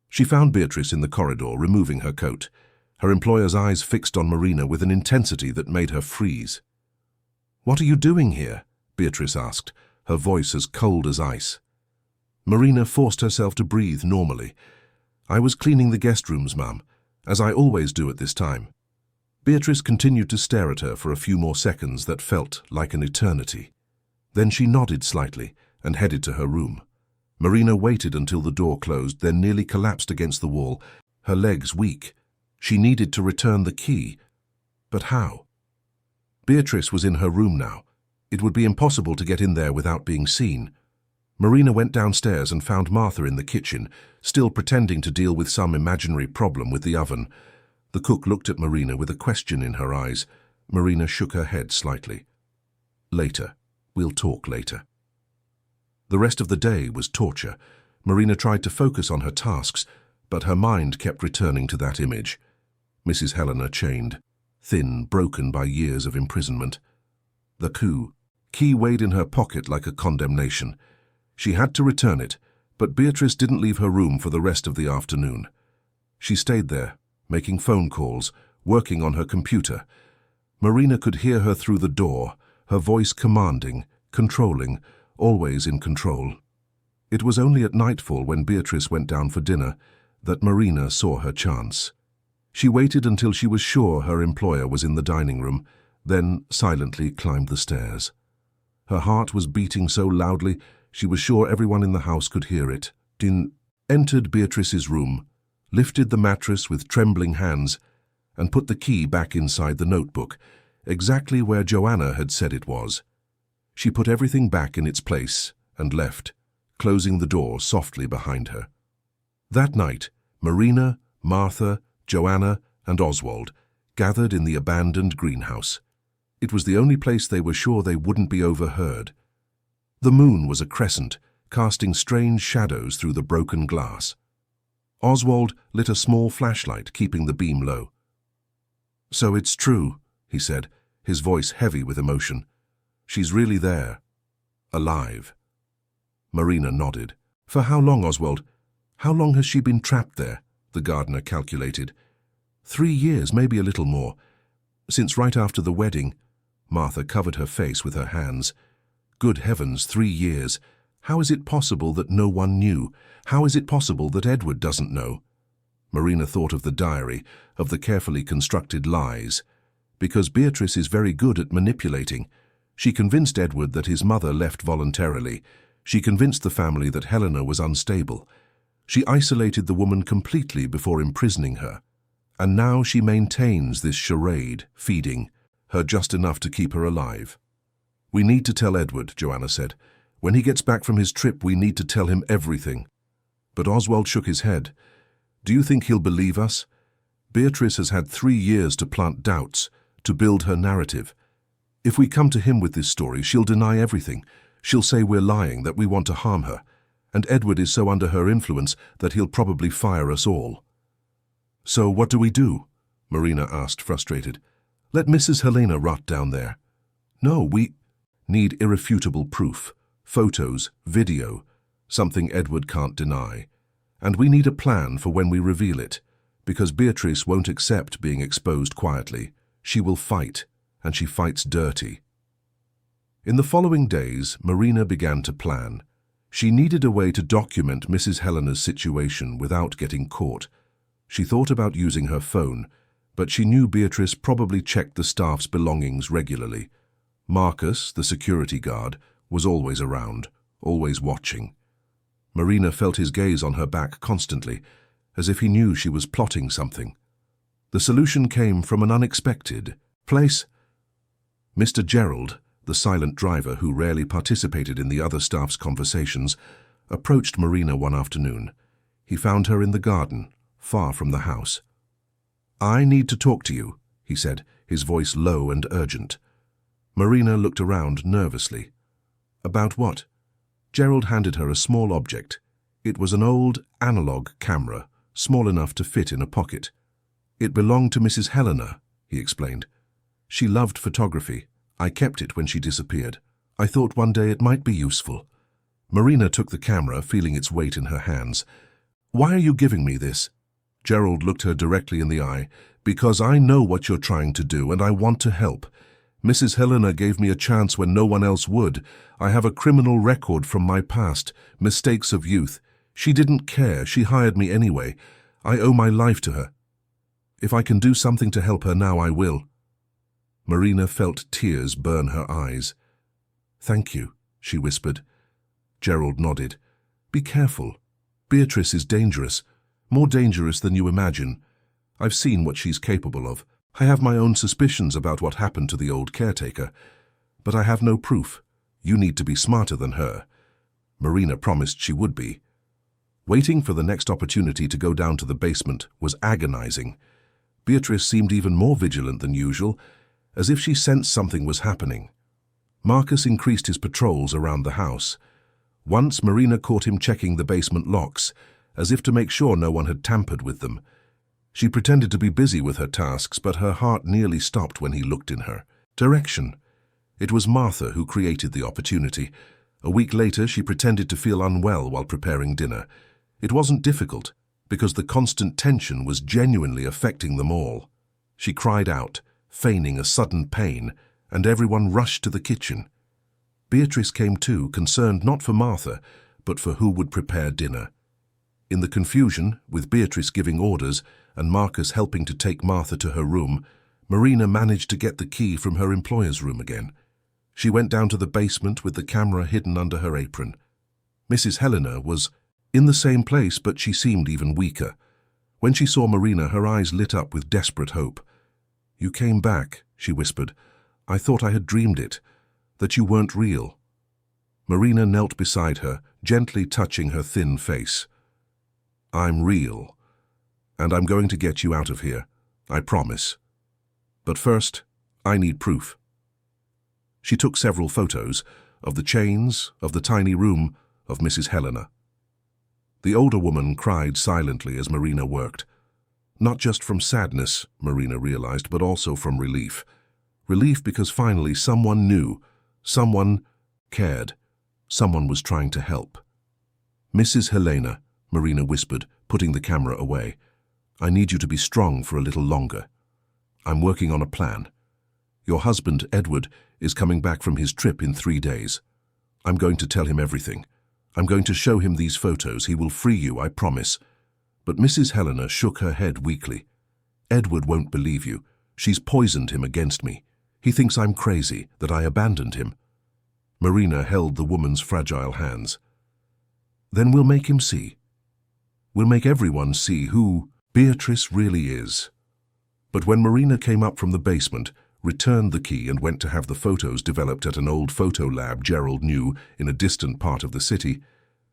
She found Beatrice in the corridor, removing her coat. Her employer's eyes fixed on Marina with an intensity that made her freeze. "What are you doing here?" Beatrice asked, her voice as cold as ice. Marina forced herself to breathe normally. "I was cleaning the guest rooms, ma'am, as I always do at this time." Beatrice continued to stare at her for a few more seconds that felt like an eternity. Then she nodded slightly and headed to her room. Marina waited until the door closed, then nearly collapsed against the wall, her legs weak. She needed to return the key. But how? Beatrice was in her room now. It would be impossible to get in there without being seen. Marina went downstairs and found Martha in the kitchen, still pretending to deal with some imaginary problem with the oven. The cook looked at Marina with a question in her eyes. Marina shook her head slightly. "Later. We'll talk later." The rest of the day was torture. Marina tried to focus on her tasks, but her mind kept returning to that image. Mrs. Helena chained, thin, broken by years of imprisonment. The key weighed in her pocket like a condemnation. She had to return it, but Beatrice didn't leave her room for the rest of the afternoon. She stayed there, making phone calls, working on her computer. Marina could hear her through the door, her voice commanding, controlling, always in control. It was only at nightfall, when Beatrice went down for dinner, that Marina saw her chance. She waited until she was sure her employer was in the dining room, then silently climbed the stairs. Her heart was beating so loudly she was sure everyone in the house could hear it. Entered Beatrice's room, lifted the mattress with trembling hands, and put the key back inside the notebook, exactly where Joanna had said it was. She put everything back in its place and left, closing the door softly behind her. That night, Marina, Martha, Joanna, and Oswald gathered in the abandoned greenhouse. It was the only place they were sure they wouldn't be overheard. The moon was a crescent, casting strange shadows through the broken glass. Oswald lit a small flashlight, keeping the beam low. "So it's true," he said, his voice heavy with emotion. "She's really there. Alive." Marina nodded. "For how long, Oswald? How long has she been trapped there?" the gardener calculated. 3 years, maybe a little more. Since right after the wedding." Martha covered her face with her hands. "Good heavens, 3 years. How is it possible that no one knew? How is it possible that Edward doesn't know?" Marina thought of the diary, of the carefully constructed lies. Because Beatrice is very good at manipulating. She convinced Edward that his mother left voluntarily. She convinced the family that Helena was unstable. She isolated the woman completely before imprisoning her. And now she maintains this charade, feeding her just enough to keep her alive. "We need to tell Edward," Joanna said. "When he gets back from his trip, we need to tell him everything." But Oswald shook his head. "Do you think he'll believe us? Beatrice has had 3 years to plant doubts, to build her narrative. If we come to him with this story, she'll deny everything. She'll say we're lying, that we want to harm her. And Edward is so under her influence that he'll probably fire us all." "So what do we do?" Marina asked, frustrated. "Let Mrs. Helena rot down there." "No, we need irrefutable proof. Photos, video, something Edward can't deny. And we need a plan for when we reveal it, because Beatrice won't accept being exposed quietly. She will fight, and she fights dirty." In the following days, Marina began to plan. She needed a way to document Mrs. Helena's situation without getting caught. She thought about using her phone, but she knew Beatrice probably checked the staff's belongings regularly. Marcus, the security guard, was always around, always watching. Marina felt his gaze on her back constantly, as if he knew she was plotting something. The solution came from an unexpected place. Mr. Gerald, the silent driver who rarely participated in the other staff's conversations, approached Marina one afternoon. He found her in the garden, far from the house. "I need to talk to you," he said, his voice low and urgent. Marina looked around nervously. "About what?" Gerald handed her a small object. It was an old, analog camera, small enough to fit in a pocket. "It belonged to Mrs. Helena," he explained. "She loved photography. I kept it when she disappeared. I thought one day it might be useful." Marina took the camera, feeling its weight in her hands. "Why are you giving me this?" Gerald looked her directly in the eye. "Because I know what you're trying to do, and I want to help. Mrs. Helena gave me a chance when no one else would. I have a criminal record from my past, mistakes of youth. She didn't care. She hired me anyway. I owe my life to her. If I can do something to help her now, I will." Marina felt tears burn her eyes. "Thank you," she whispered. Gerald nodded. "Be careful. Beatrice is dangerous, more dangerous than you imagine. I've seen what she's capable of. I have my own suspicions about what happened to the old caretaker, but I have no proof. You need to be smarter than her." Marina promised she would be. Waiting for the next opportunity to go down to the basement was agonizing. Beatrice seemed even more vigilant than usual, as if she sensed something was happening. Marcus increased his patrols around the house. Once Marina caught him checking the basement locks, as if to make sure no one had tampered with them. She pretended to be busy with her tasks, but her heart nearly stopped when he looked in her direction. It was Martha who created the opportunity. A week later, she pretended to feel unwell while preparing dinner. It wasn't difficult, because the constant tension was genuinely affecting them all. She cried out, feigning a sudden pain, and everyone rushed to the kitchen. Beatrice came too, concerned not for Martha, but for who would prepare dinner. In the confusion, with Beatrice giving orders and Marcus helping to take Martha to her room, Marina managed to get the key from her employer's room again. She went down to the basement with the camera hidden under her apron. Mrs. Helena was in the same place, but she seemed even weaker. When she saw Marina, her eyes lit up with desperate hope. "You came back," she whispered. "I thought I had dreamed it, that you weren't real." Marina knelt beside her, gently touching her thin face. "I'm real, and I'm going to get you out of here, I promise. But first, I need proof." She took several photos of the chains, of the tiny room, of Mrs. Helena. The older woman cried silently as Marina worked. Not just from sadness, Marina realized, but also from relief. Relief because finally someone knew, someone cared, someone was trying to help. "Mrs. Helena," Marina whispered, putting the camera away. "I need you to be strong for a little longer. I'm working on a plan. Your husband, Edward, is coming back from his trip in 3 days. I'm going to tell him everything. I'm going to show him these photos. He will free you, I promise." But Mrs. Helena shook her head weakly. "Edward won't believe you. She's poisoned him against me. He thinks I'm crazy, that I abandoned him." Marina held the woman's fragile hands. "Then we'll make him see. We'll make everyone see who Beatrice really is." But when Marina came up from the basement, returned the key and went to have the photos developed at an old photo lab Gerald knew in a distant part of the city,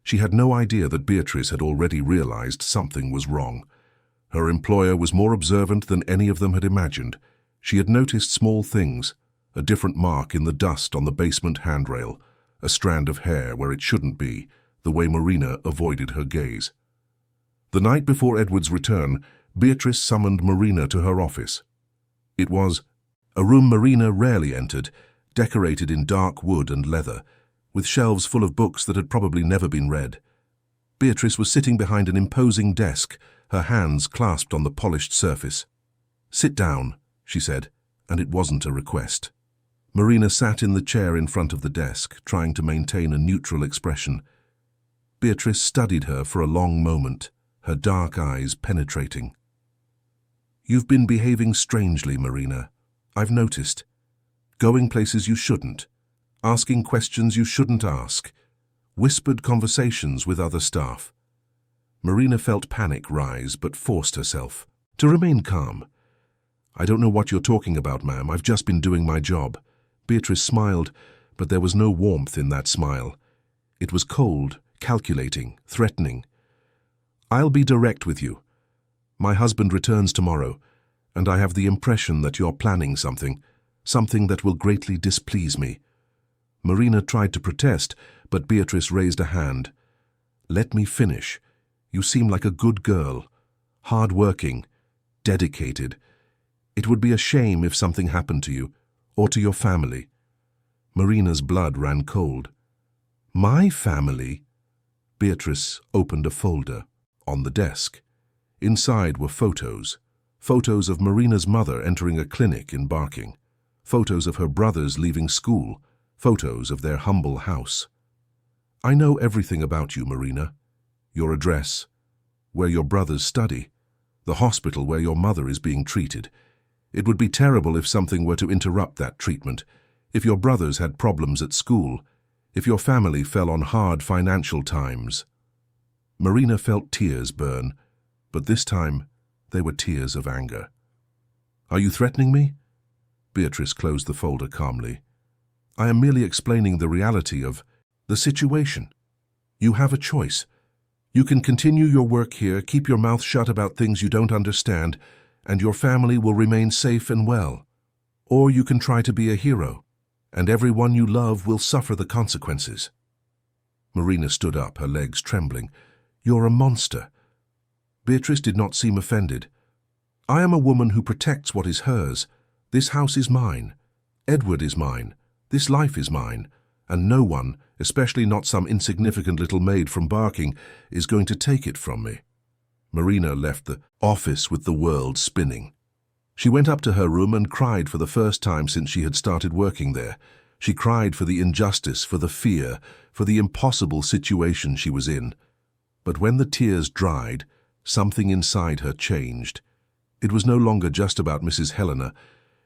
she had no idea that Beatrice had already realized something was wrong. Her employer was more observant than any of them had imagined. She had noticed small things, a different mark in the dust on the basement handrail, a strand of hair where it shouldn't be, the way Marina avoided her gaze. The night before Edward's return, Beatrice summoned Marina to her office. It was a room Marina rarely entered, decorated in dark wood and leather, with shelves full of books that had probably never been read. Beatrice was sitting behind an imposing desk, her hands clasped on the polished surface. "Sit down," she said, and it wasn't a request. Marina sat in the chair in front of the desk, trying to maintain a neutral expression. Beatrice studied her for a long moment, her dark eyes penetrating. "You've been behaving strangely, Marina. I've noticed. Going places you shouldn't, asking questions you shouldn't ask, whispered conversations with other staff." Marina felt panic rise but forced herself to remain calm. "I don't know what you're talking about, ma'am. I've just been doing my job." Beatrice smiled, but there was no warmth in that smile. It was cold, calculating, threatening. "I'll be direct with you. My husband returns tomorrow, and I have the impression that you're planning something that will greatly displease me." Marina tried to protest, but Beatrice raised a hand. "Let me finish. You seem like a good girl, hard-working, dedicated. It would be a shame if something happened to you, or to your family." Marina's blood ran cold. "My family?" Beatrice opened a folder on the desk. Inside were photos of Marina's mother entering a clinic in Barking, photos of her brothers leaving school, photos of their humble house. "I know everything about you, Marina. Your address, where your brothers study, the hospital where your mother is being treated. It would be terrible if something were to interrupt that treatment, if your brothers had problems at school, if your family fell on hard financial times." Marina felt tears burn, but this time they were tears of anger. "Are you threatening me?" Beatrice closed the folder calmly. "I am merely explaining the reality of the situation. You have a choice. You can continue your work here, keep your mouth shut about things you don't understand, and your family will remain safe and well. Or you can try to be a hero, and everyone you love will suffer the consequences." Marina stood up, her legs trembling. "You're a monster." Beatrice did not seem offended. "I am a woman who protects what is hers. This house is mine. Edward is mine. This life is mine. And no one, especially not some insignificant little maid from Barking, is going to take it from me." Marina left the office with the world spinning. She went up to her room and cried for the first time since she had started working there. She cried for the injustice, for the fear, for the impossible situation she was in. But when the tears dried, something inside her changed. It was no longer just about Mrs. Helena.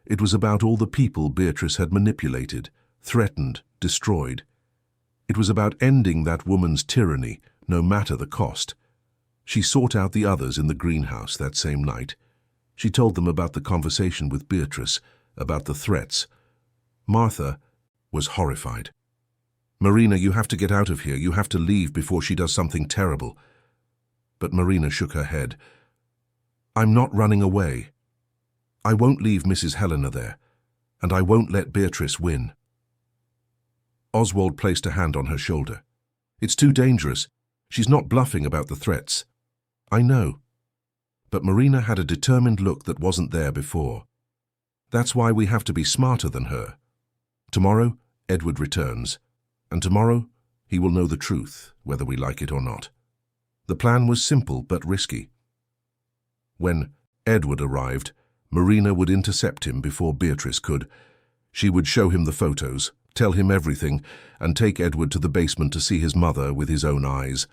It was about all the people Beatrice had manipulated, threatened, destroyed. It was about ending that woman's tyranny, no matter the cost. She sought out the others in the greenhouse that same night. She told them about the conversation with Beatrice, about the threats. Martha was horrified. "Marina, you have to get out of here. You have to leave before she does something terrible." But Marina shook her head. "I'm not running away. I won't leave Mrs. Helena there, and I won't let Beatrice win." Oswald placed a hand on her shoulder. "It's too dangerous. She's not bluffing about the threats." "I know." But Marina had a determined look that wasn't there before. "That's why we have to be smarter than her. Tomorrow, Edward returns, and tomorrow he will know the truth, whether we like it or not." The plan was simple but risky. When Edward arrived, Marina would intercept him before Beatrice could. She would show him the photos, tell him everything, and take Edward to the basement to see his mother with his own eyes.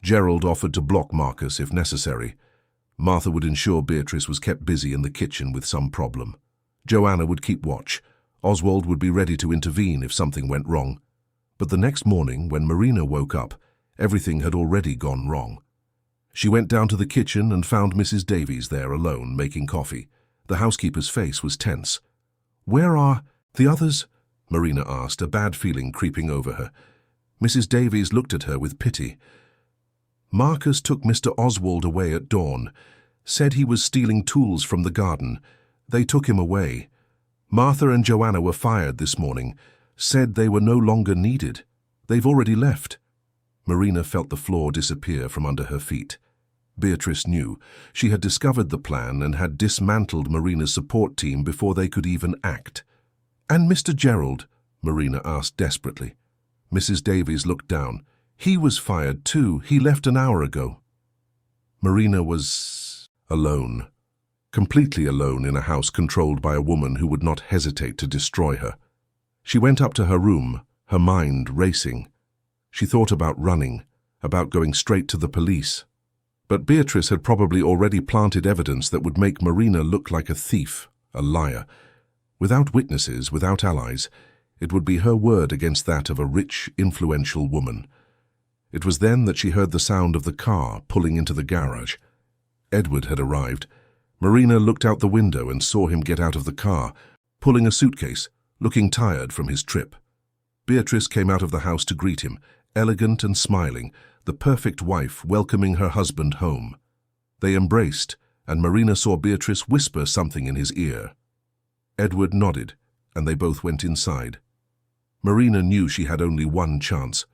Gerald offered to block Marcus if necessary. Martha would ensure Beatrice was kept busy in the kitchen with some problem. Joanna would keep watch. Oswald would be ready to intervene if something went wrong. But the next morning, when Marina woke up, everything had already gone wrong. She went down to the kitchen and found Mrs. Davies there alone, making coffee. The housekeeper's face was tense. "Where are the others?" Marina asked, a bad feeling creeping over her. Mrs. Davies looked at her with pity. "Marcus took Mr. Oswald away at dawn. Said he was stealing tools from the garden. They took him away. Martha and Joanna were fired this morning. Said they were no longer needed. They've already left." Marina felt the floor disappear from under her feet. Beatrice knew. She had discovered the plan and had dismantled Marina's support team before they could even act. "And Mr. Gerald?" Marina asked desperately. Mrs. Davies looked down. "He was fired too. He left an hour ago." Marina was alone. Completely alone in a house controlled by a woman who would not hesitate to destroy her. She went up to her room, her mind racing. She thought about running, about going straight to the police. But Beatrice had probably already planted evidence that would make Marina look like a thief, a liar. Without witnesses, without allies, it would be her word against that of a rich, influential woman. It was then that she heard the sound of the car pulling into the garage. Edward had arrived. Marina looked out the window and saw him get out of the car, pulling a suitcase, looking tired from his trip. Beatrice came out of the house to greet him, elegant and smiling, the perfect wife welcoming her husband home. They embraced, and Marina saw Beatrice whisper something in his ear. Edward nodded, and they both went inside. Marina knew she had only one chance.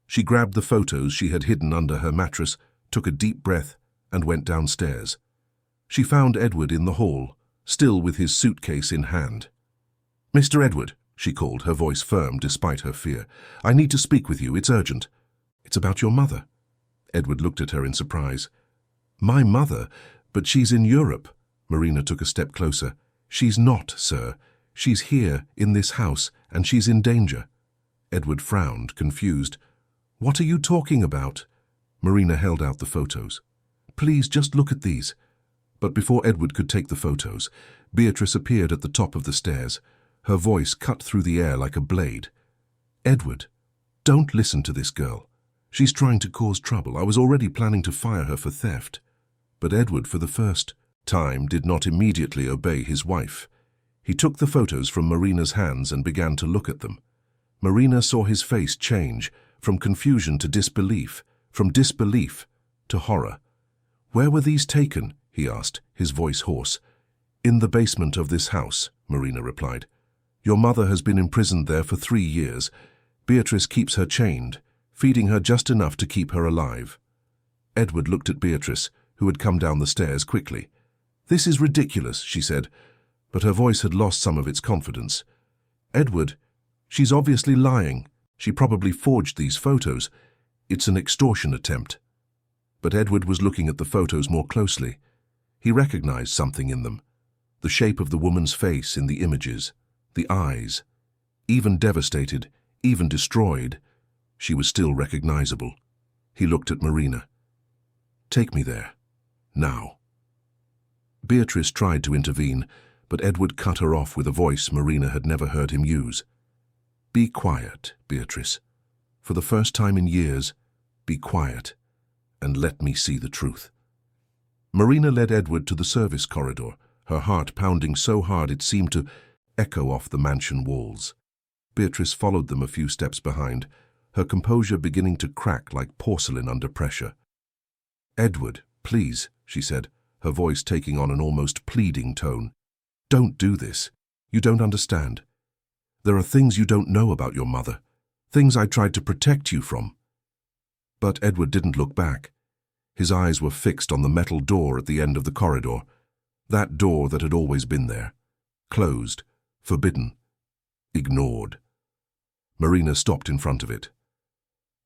She grabbed the photos she had hidden under her mattress, took a deep breath, and went downstairs. She found Edward in the hall, still with his suitcase in hand. "Mr. Edward," she called, her voice firm despite her fear. "I need to speak with you. It's urgent." "It's about your mother." Edward looked at her in surprise. "My mother? But she's in Europe." Marina took a step closer. "She's not, sir. She's here, in this house, and she's in danger." Edward frowned, confused. "What are you talking about?" Marina held out the photos. "Please, just look at these." But before Edward could take the photos, Beatrice appeared at the top of the stairs. Her voice cut through the air like a blade. "Edward, don't listen to this girl. She's trying to cause trouble. I was already planning to fire her for theft." But Edward, for the first time, did not immediately obey his wife. He took the photos from Marina's hands and began to look at them. Marina saw his face change, from confusion to disbelief, from disbelief to horror. "Where were these taken?" he asked, his voice hoarse. "In the basement of this house," Marina replied. "Your mother has been imprisoned there for 3 years. Beatrice keeps her chained, feeding her just enough to keep her alive." Edward looked at Beatrice, who had come down the stairs quickly. "This is ridiculous," she said, but her voice had lost some of its confidence. "Edward, she's obviously lying. She probably forged these photos. It's an extortion attempt." But Edward was looking at the photos more closely. He recognized something in them. The shape of the woman's face in the images, the eyes. Even devastated, even destroyed, she was still recognizable. He looked at Marina. "Take me there. Now." Beatrice tried to intervene, but Edward cut her off with a voice Marina had never heard him use. "Be quiet, Beatrice. For the first time in years, be quiet, and let me see the truth." Marina led Edward to the service corridor, her heart pounding so hard it seemed to echo off the mansion walls. Beatrice followed them a few steps behind, her composure beginning to crack like porcelain under pressure. "Edward, please," she said, her voice taking on an almost pleading tone. "Don't do this. You don't understand. There are things you don't know about your mother, things I tried to protect you from." But Edward didn't look back. His eyes were fixed on the metal door at the end of the corridor, that door that had always been there, closed, forbidden, ignored. Marina stopped in front of it.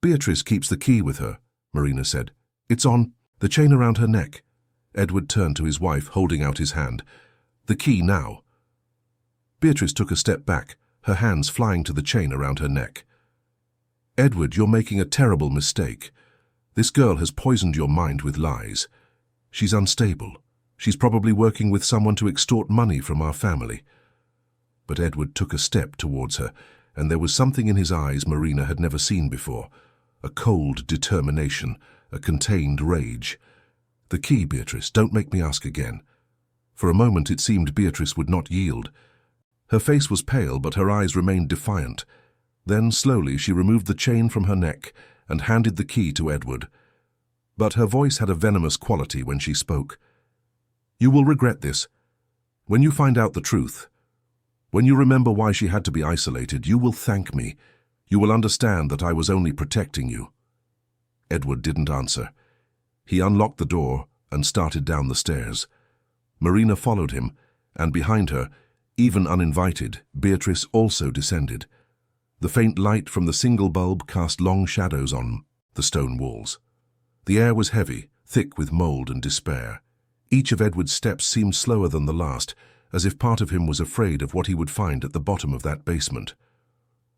"Beatrice keeps the key with her," Marina said. "It's on the chain around her neck." Edward turned to his wife, holding out his hand. "The key now." Beatrice took a step back, her hands flying to the chain around her neck. "Edward, you're making a terrible mistake. This girl has poisoned your mind with lies. She's unstable. She's probably working with someone to extort money from our family." But Edward took a step towards her, and there was something in his eyes Marina had never seen before. A cold determination, a contained rage. "The key, Beatrice. Don't make me ask again." For a moment it seemed Beatrice would not yield. Her face was pale, but her eyes remained defiant. Then, slowly, she removed the chain from her neck and handed the key to Edward. But her voice had a venomous quality when she spoke. "You will regret this. When you find out the truth, when you remember why she had to be isolated, you will thank me. You will understand that I was only protecting you." Edward didn't answer. He unlocked the door and started down the stairs. Marina followed him, and behind her, even uninvited, Beatrice also descended. The faint light from the single bulb cast long shadows on the stone walls. The air was heavy, thick with mold and despair. Each of Edward's steps seemed slower than the last, as if part of him was afraid of what he would find at the bottom of that basement.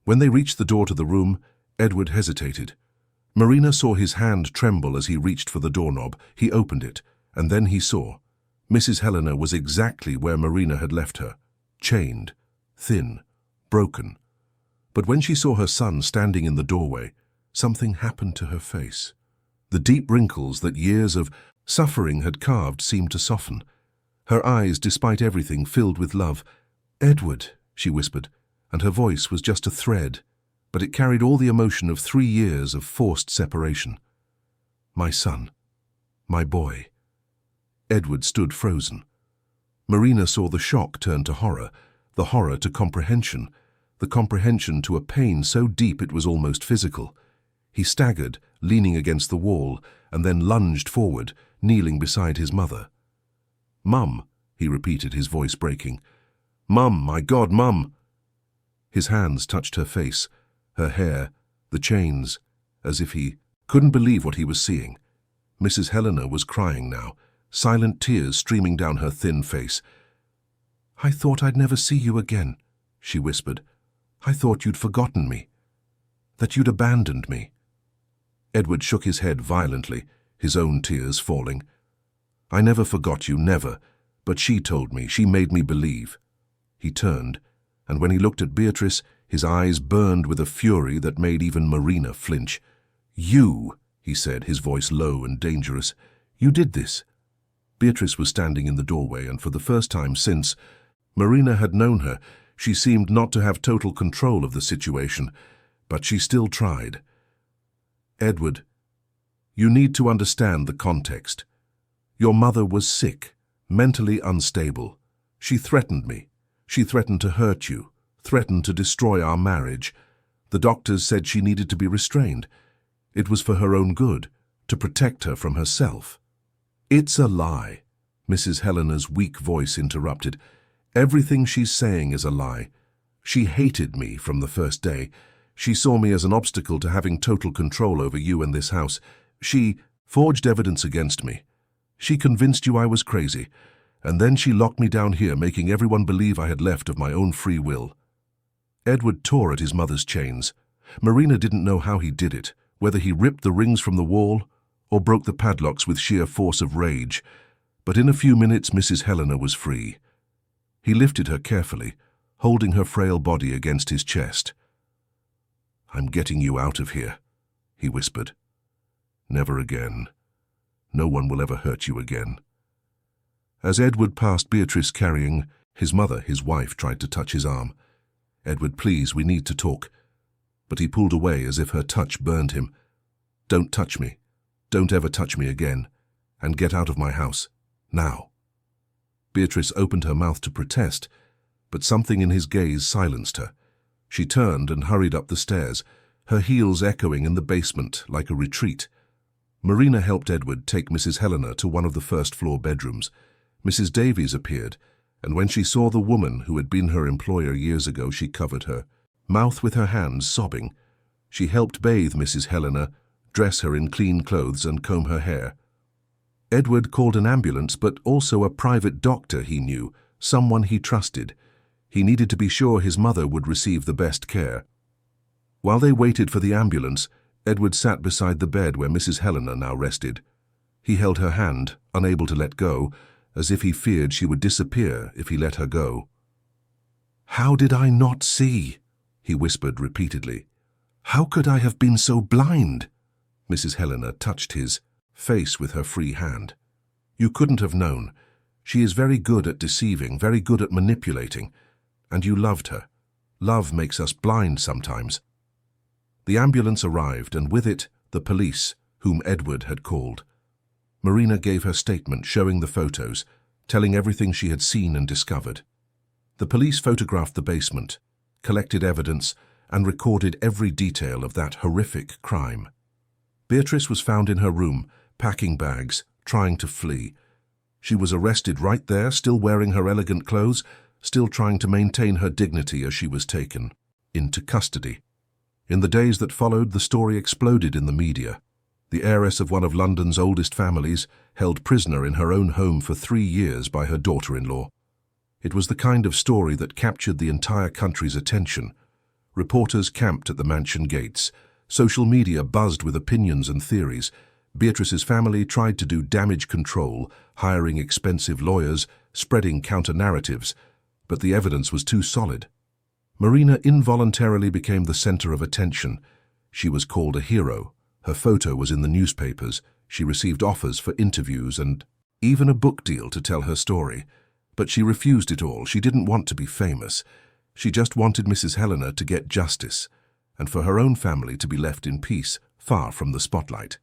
When they reached the door to the room, Edward hesitated. Marina saw his hand tremble as he reached for the doorknob. He opened it, and then he saw. Mrs. Helena was exactly where Marina had left her, chained, thin, broken. But when she saw her son standing in the doorway, something happened to her face. The deep wrinkles that years of suffering had carved seemed to soften. Her eyes, despite everything, filled with love. "Edward," she whispered, and her voice was just a thread, but it carried all the emotion of 3 years of forced separation. "My son. My boy." Edward stood frozen. Marina saw the shock turn to horror, the horror to comprehension, the comprehension to a pain so deep it was almost physical. He staggered, leaning against the wall, and then lunged forward, kneeling beside his mother. "Mum," he repeated, his voice breaking. "Mum, my God, Mum!" His hands touched her face, her hair, the chains, as if he couldn't believe what he was seeing. Mrs. Helena was crying now, silent tears streaming down her thin face. "I thought I'd never see you again," she whispered. "I thought you'd forgotten me, that you'd abandoned me." Edward shook his head violently, his own tears falling. "I never forgot you, never, but she told me, she made me believe." He turned, and when he looked at Beatrice, his eyes burned with a fury that made even Marina flinch. "You," he said, his voice low and dangerous, "you did this." Beatrice was standing in the doorway, and for the first time since Marina had known her, she seemed not to have total control of the situation, but she still tried. "Edward, you need to understand the context. Your mother was sick, mentally unstable. She threatened me. She threatened to hurt you, threatened to destroy our marriage. The doctors said she needed to be restrained. It was for her own good, to protect her from herself." "It's a lie," Mrs. Helena's weak voice interrupted. "Everything she's saying is a lie. She hated me from the first day. She saw me as an obstacle to having total control over you and this house. She forged evidence against me. She convinced you I was crazy, and then she locked me down here, making everyone believe I had left of my own free will." Edward tore at his mother's chains. Marina didn't know how he did it, whether he ripped the rings from the wall or broke the padlocks with sheer force of rage, but in a few minutes Mrs. Helena was free. He lifted her carefully, holding her frail body against his chest. "I'm getting you out of here," he whispered. "Never again. No one will ever hurt you again." As Edward passed Beatrice carrying his mother, his wife tried to touch his arm. "Edward, please, we need to talk." But he pulled away as if her touch burned him. "Don't touch me. Don't ever touch me again. And get out of my house. Now." Beatrice opened her mouth to protest, but something in his gaze silenced her. She turned and hurried up the stairs, her heels echoing in the basement like a retreat. Marina helped Edward take Mrs. Helena to one of the first-floor bedrooms. Mrs. Davies appeared, and when she saw the woman who had been her employer years ago, she covered her, mouth with her hands, sobbing. She helped bathe Mrs. Helena, dress her in clean clothes, and comb her hair. Edward called an ambulance, but also a private doctor he knew, someone he trusted. He needed to be sure his mother would receive the best care. While they waited for the ambulance, Edward sat beside the bed where Mrs. Helena now rested. He held her hand, unable to let go, as if he feared she would disappear if he let her go. "How did I not see?" he whispered repeatedly. "How could I have been so blind?" Mrs. Helena touched his face with her free hand. "You couldn't have known. She is very good at deceiving, very good at manipulating. And you loved her. Love makes us blind sometimes." The ambulance arrived, and with it, the police, whom Edward had called. Marina gave her statement showing the photos, telling everything she had seen and discovered. The police photographed the basement, collected evidence, and recorded every detail of that horrific crime. Beatrice was found in her room, packing bags, trying to flee. She was arrested right there, still wearing her elegant clothes, still trying to maintain her dignity as she was taken into custody. In the days that followed, the story exploded in the media. The heiress of one of London's oldest families, held prisoner in her own home for 3 years by her daughter-in-law. It was the kind of story that captured the entire country's attention. Reporters camped at the mansion gates, Social media buzzed with opinions and theories. Beatrice's family tried to do damage control, hiring expensive lawyers, spreading counter-narratives, but the evidence was too solid. Marina involuntarily became the center of attention. She was called a hero. Her photo was in the newspapers. She received offers for interviews and even a book deal to tell her story. But she refused it all. She didn't want to be famous. She just wanted Mrs. Helena to get justice, and for her own family to be left in peace, far from the spotlight.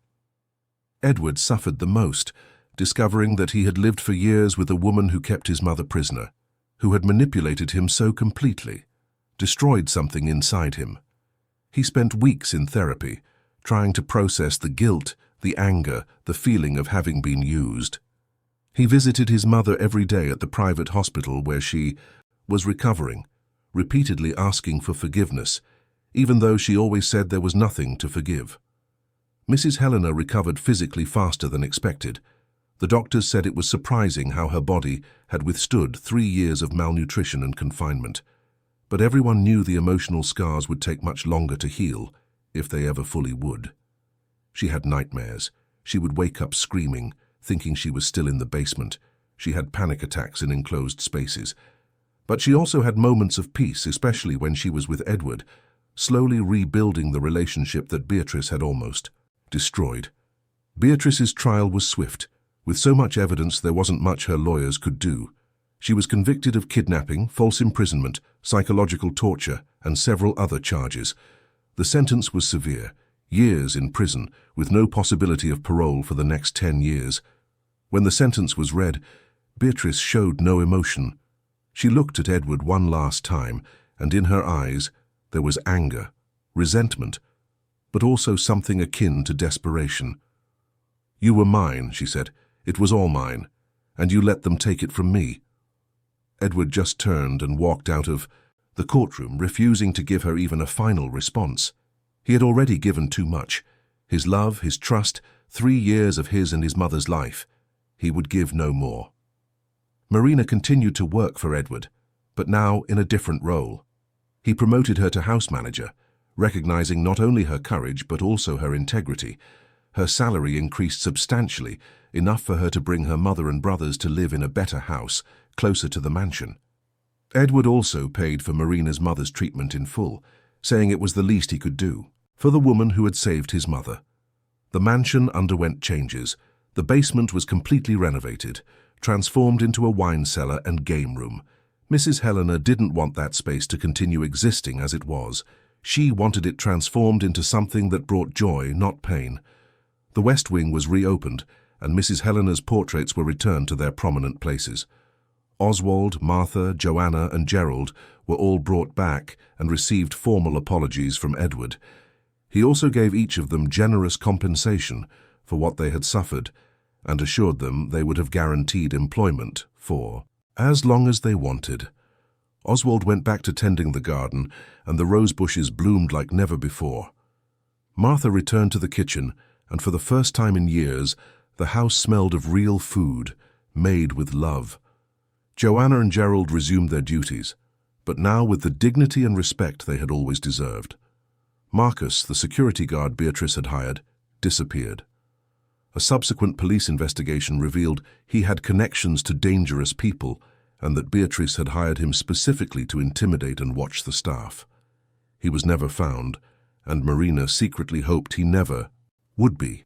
Edward suffered the most, discovering that he had lived for years with a woman who kept his mother prisoner, who had manipulated him so completely, destroyed something inside him. He spent weeks in therapy, trying to process the guilt, the anger, the feeling of having been used. He visited his mother every day at the private hospital where she was recovering, repeatedly asking for forgiveness, even though she always said there was nothing to forgive. Mrs. Helena recovered physically faster than expected. The doctors said it was surprising how her body had withstood 3 years of malnutrition and confinement. But everyone knew the emotional scars would take much longer to heal, if they ever fully would. She had nightmares. She would wake up screaming, thinking she was still in the basement. She had panic attacks in enclosed spaces. But she also had moments of peace, especially when she was with Edward, slowly rebuilding the relationship that Beatrice had almost destroyed. Beatrice's trial was swift. With so much evidence, there wasn't much her lawyers could do. She was convicted of kidnapping, false imprisonment, psychological torture, and several other charges. The sentence was severe, years in prison, with no possibility of parole for the next 10 years. When the sentence was read, Beatrice showed no emotion. She looked at Edward one last time, and in her eyes there was anger, resentment, but also something akin to desperation. "You were mine," she said. "It was all mine, and you let them take it from me." Edward just turned and walked out of the courtroom, refusing to give her even a final response. He had already given too much. His love, his trust, 3 years of his and his mother's life. He would give no more. Marina continued to work for Edward, but now in a different role. He promoted her to house manager, recognizing not only her courage but also her integrity. Her salary increased substantially, enough for her to bring her mother and brothers to live in a better house, closer to the mansion. Edward also paid for Marina's mother's treatment in full, saying it was the least he could do, for the woman who had saved his mother. The mansion underwent changes. The basement was completely renovated, transformed into a wine cellar and game room. Mrs. Helena didn't want that space to continue existing as it was. She wanted it transformed into something that brought joy, not pain. The West Wing was reopened, and Mrs. Helena's portraits were returned to their prominent places. Oswald, Martha, Joanna, and Gerald were all brought back and received formal apologies from Edward. He also gave each of them generous compensation for what they had suffered and assured them they would have guaranteed employment for as long as they wanted. Oswald went back to tending the garden, and the rose bushes bloomed like never before. Martha returned to the kitchen, and for the first time in years, the house smelled of real food, made with love. Joanna and Gerald resumed their duties, but now with the dignity and respect they had always deserved. Marcus, the security guard Beatrice had hired, disappeared. A subsequent police investigation revealed he had connections to dangerous people and that Beatrice had hired him specifically to intimidate and watch the staff. He was never found, and Marina secretly hoped he never would be.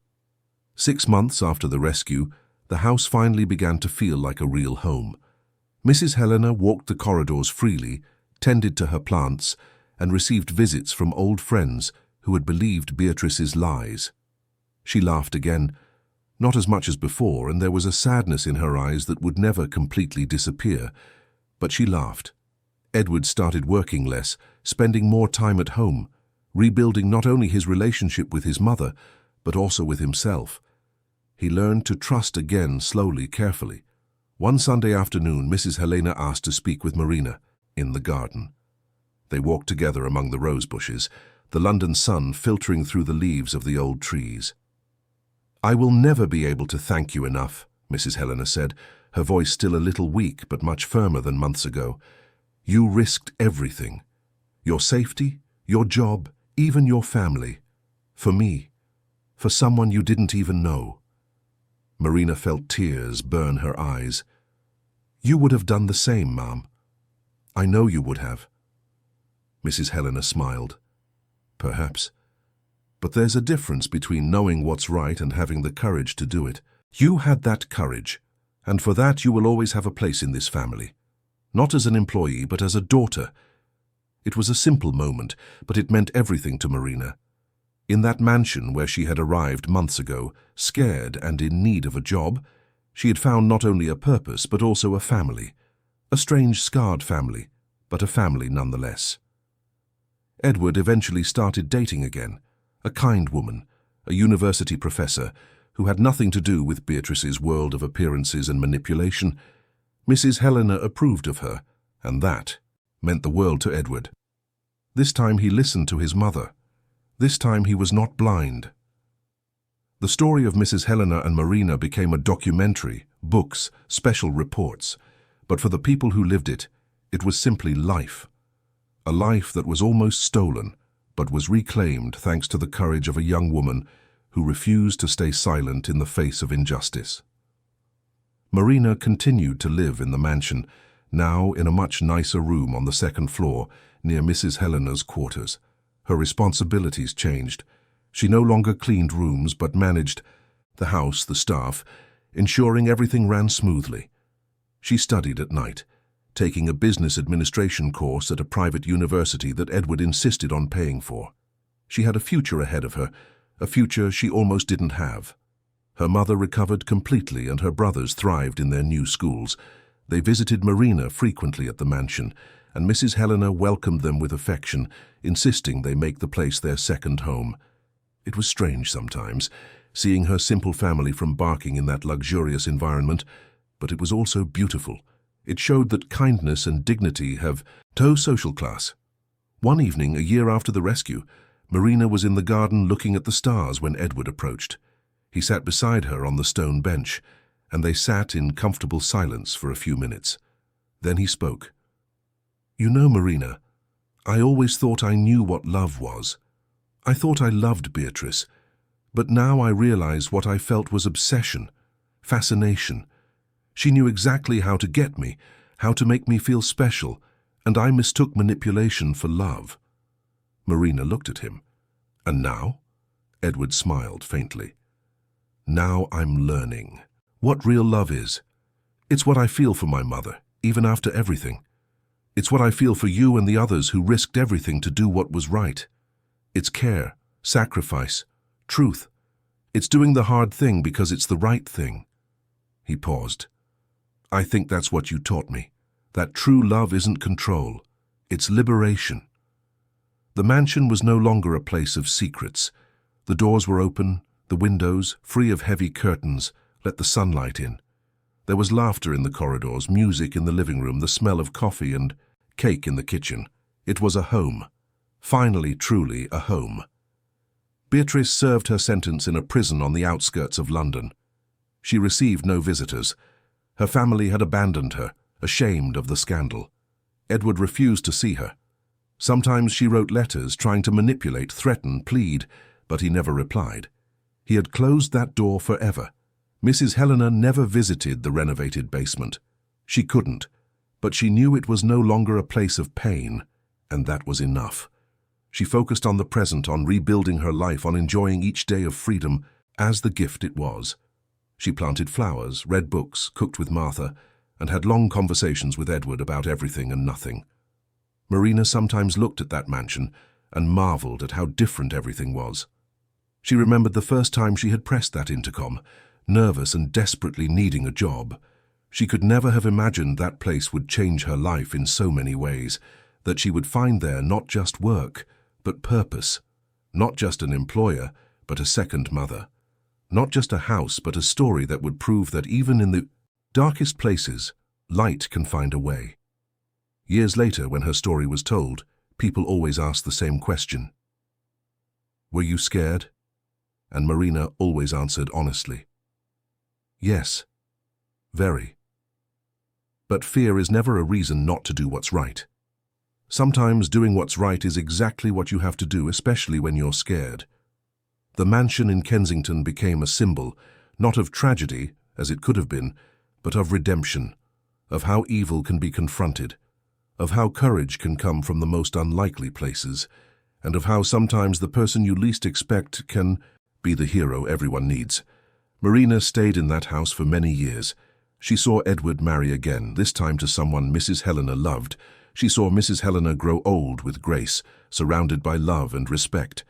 6 months after the rescue, the house finally began to feel like a real home. Mrs. Helena walked the corridors freely, tended to her plants, and received visits from old friends who had believed Beatrice's lies. She laughed again, not as much as before, and there was a sadness in her eyes that would never completely disappear, but she laughed. Edward started working less, spending more time at home, rebuilding not only his relationship with his mother, but also with himself. He learned to trust again, slowly, carefully. One Sunday afternoon, Mrs. Helena asked to speak with Marina in the garden. They walked together among the rose bushes, the London sun filtering through the leaves of the old trees. "I will never be able to thank you enough," Mrs. Helena said, her voice still a little weak but much firmer than months ago. "You risked everything. Your safety, your job, even your family. For me. For someone you didn't even know. Marina felt tears burn her eyes. You would have done the same, Mom. I know you would have. Mrs. Helena smiled. Perhaps. But there's a difference between knowing what's right and having the courage to do it. You had that courage, and for that you will always have a place in this family. Not as an employee, but as a daughter. It was a simple moment, but it meant everything to Marina. In that mansion where she had arrived months ago, scared and in need of a job, she had found not only a purpose but also a family. A strange, scarred family, but a family nonetheless. Edward eventually started dating again, a kind woman, a university professor, who had nothing to do with Beatrice's world of appearances and manipulation. Mrs. Helena approved of her, and that meant the world to Edward. This time he listened to his mother. This time he was not blind. The story of Mrs. Helena and Marina became a documentary, books, special reports. But for the people who lived it, it was simply life. A life that was almost stolen, but was reclaimed thanks to the courage of a young woman who refused to stay silent in the face of injustice. Marina continued to live in the mansion, now in a much nicer room on the second floor near Mrs. Helena's quarters. Her responsibilities changed. She no longer cleaned rooms but managed the house, the staff, ensuring everything ran smoothly. She studied at night, taking a business administration course at a private university that Edward insisted on paying for. She had a future ahead of her, a future she almost didn't have. Her mother recovered completely and her brothers thrived in their new schools. They visited Marina frequently at the mansion, and Mrs. Helena welcomed them with affection, insisting they make the place their second home. It was strange sometimes, seeing her simple family from Barking in that luxurious environment, but it was also beautiful. It showed that kindness and dignity have no social class. One evening, a year after the rescue, Marina was in the garden looking at the stars when Edward approached. He sat beside her on the stone bench, and they sat in comfortable silence for a few minutes. Then he spoke. You know, Marina, I always thought I knew what love was. I thought I loved Beatrice, but now I realize what I felt was obsession, fascination. She knew exactly how to get me, how to make me feel special, and I mistook manipulation for love. Marina looked at him. And now? Edward smiled faintly. Now I'm learning what real love is. It's what I feel for my mother, even after everything. It's what I feel for you and the others who risked everything to do what was right. It's care, sacrifice, truth. It's doing the hard thing because it's the right thing. He paused. I think that's what you taught me, that true love isn't control, it's liberation. The mansion was no longer a place of secrets. The doors were open, the windows, free of heavy curtains, let the sunlight in. There was laughter in the corridors, music in the living room, the smell of coffee and cake in the kitchen. It was a home. Finally, truly, a home. Beatrice served her sentence in a prison on the outskirts of London. She received no visitors. Her family had abandoned her, ashamed of the scandal. Edward refused to see her. Sometimes she wrote letters trying to manipulate, threaten, plead, but he never replied. He had closed that door forever. Mrs. Helena never visited the renovated basement. She couldn't, but she knew it was no longer a place of pain, and that was enough. She focused on the present, on rebuilding her life, on enjoying each day of freedom as the gift it was. She planted flowers, read books, cooked with Martha, and had long conversations with Edward about everything and nothing. Marina sometimes looked at that mansion and marveled at how different everything was. She remembered the first time she had pressed that intercom, nervous and desperately needing a job. She could never have imagined that place would change her life in so many ways, that she would find there not just work, but purpose, not just an employer, but a second mother, not just a house, but a story that would prove that even in the darkest places, light can find a way. Years later, when her story was told, people always asked the same question. Were you scared? And Marina always answered honestly. Yes, very. But fear is never a reason not to do what's right. Sometimes doing what's right is exactly what you have to do, especially when you're scared. the mansion in Kensington became a symbol, not of tragedy, as it could have been, but of redemption, of how evil can be confronted, of how courage can come from the most unlikely places, and of how sometimes the person you least expect can be the hero everyone needs. Marina stayed in that house for many years. She saw Edward marry again, this time to someone Mrs. Helena loved. She saw Mrs. Helena grow old with grace, surrounded by love and respect.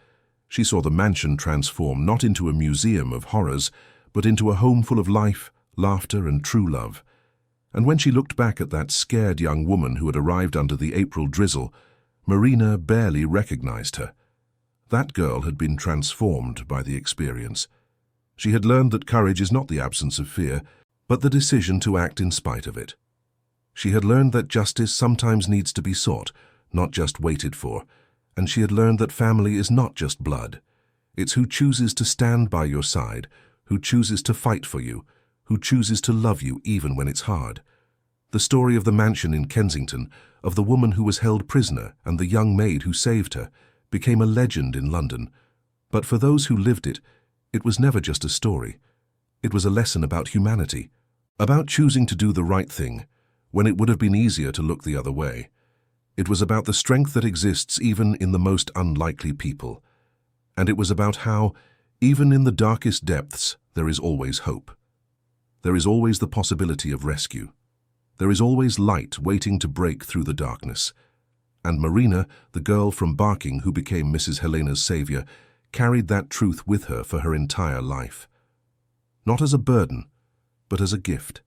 She saw the mansion transform not into a museum of horrors, but into a home full of life, laughter, and true love. And when she looked back at that scared young woman who had arrived under the April drizzle, Marina barely recognized her. That girl had been transformed by the experience. She had learned that courage is not the absence of fear, but the decision to act in spite of it. She had learned that justice sometimes needs to be sought, not just waited for, and she had learned that family is not just blood. It's who chooses to stand by your side, who chooses to fight for you, who chooses to love you even when it's hard. The story of the mansion in Kensington, of the woman who was held prisoner and the young maid who saved her, became a legend in London. But for those who lived it, it was never just a story. It was a lesson about humanity, about choosing to do the right thing when it would have been easier to look the other way. It was about the strength that exists even in the most unlikely people. And it was about how, even in the darkest depths, there is always hope. There is always the possibility of rescue. There is always light waiting to break through the darkness. And Marina, the girl from Barking who became Mrs. Helena's savior, carried that truth with her for her entire life. Not as a burden, but as a gift.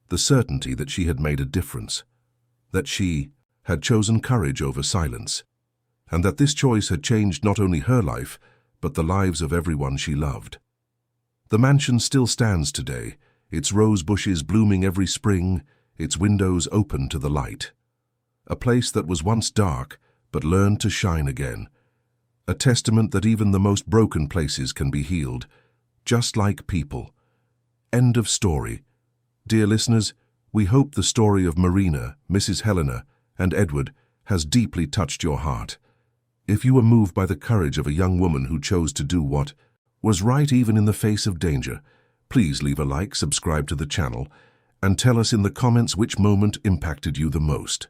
The certainty that she had made a difference, that she had chosen courage over silence, and that this choice had changed not only her life, but the lives of everyone she loved. The mansion still stands today, its rose bushes blooming every spring, its windows open to the light. A place that was once dark, but learned to shine again. A testament that even the most broken places can be healed, just like people. End of story. Dear listeners, we hope the story of Marina, Mrs. Helena, and Edward has deeply touched your heart. If you were moved by the courage of a young woman who chose to do what was right even in the face of danger, please leave a like, subscribe to the channel, and tell us in the comments which moment impacted you the most.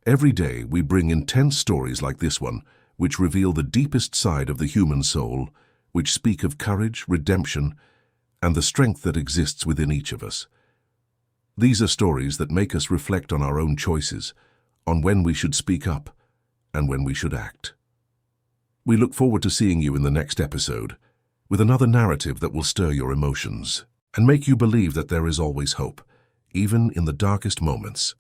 Every day we bring intense stories like this one, which reveal the deepest side of the human soul, which speak of courage, redemption, and the strength that exists within each of us. These are stories that make us reflect on our own choices, on when we should speak up, and when we should act. We look forward to seeing you in the next episode, with another narrative that will stir your emotions and make you believe that there is always hope, even in the darkest moments.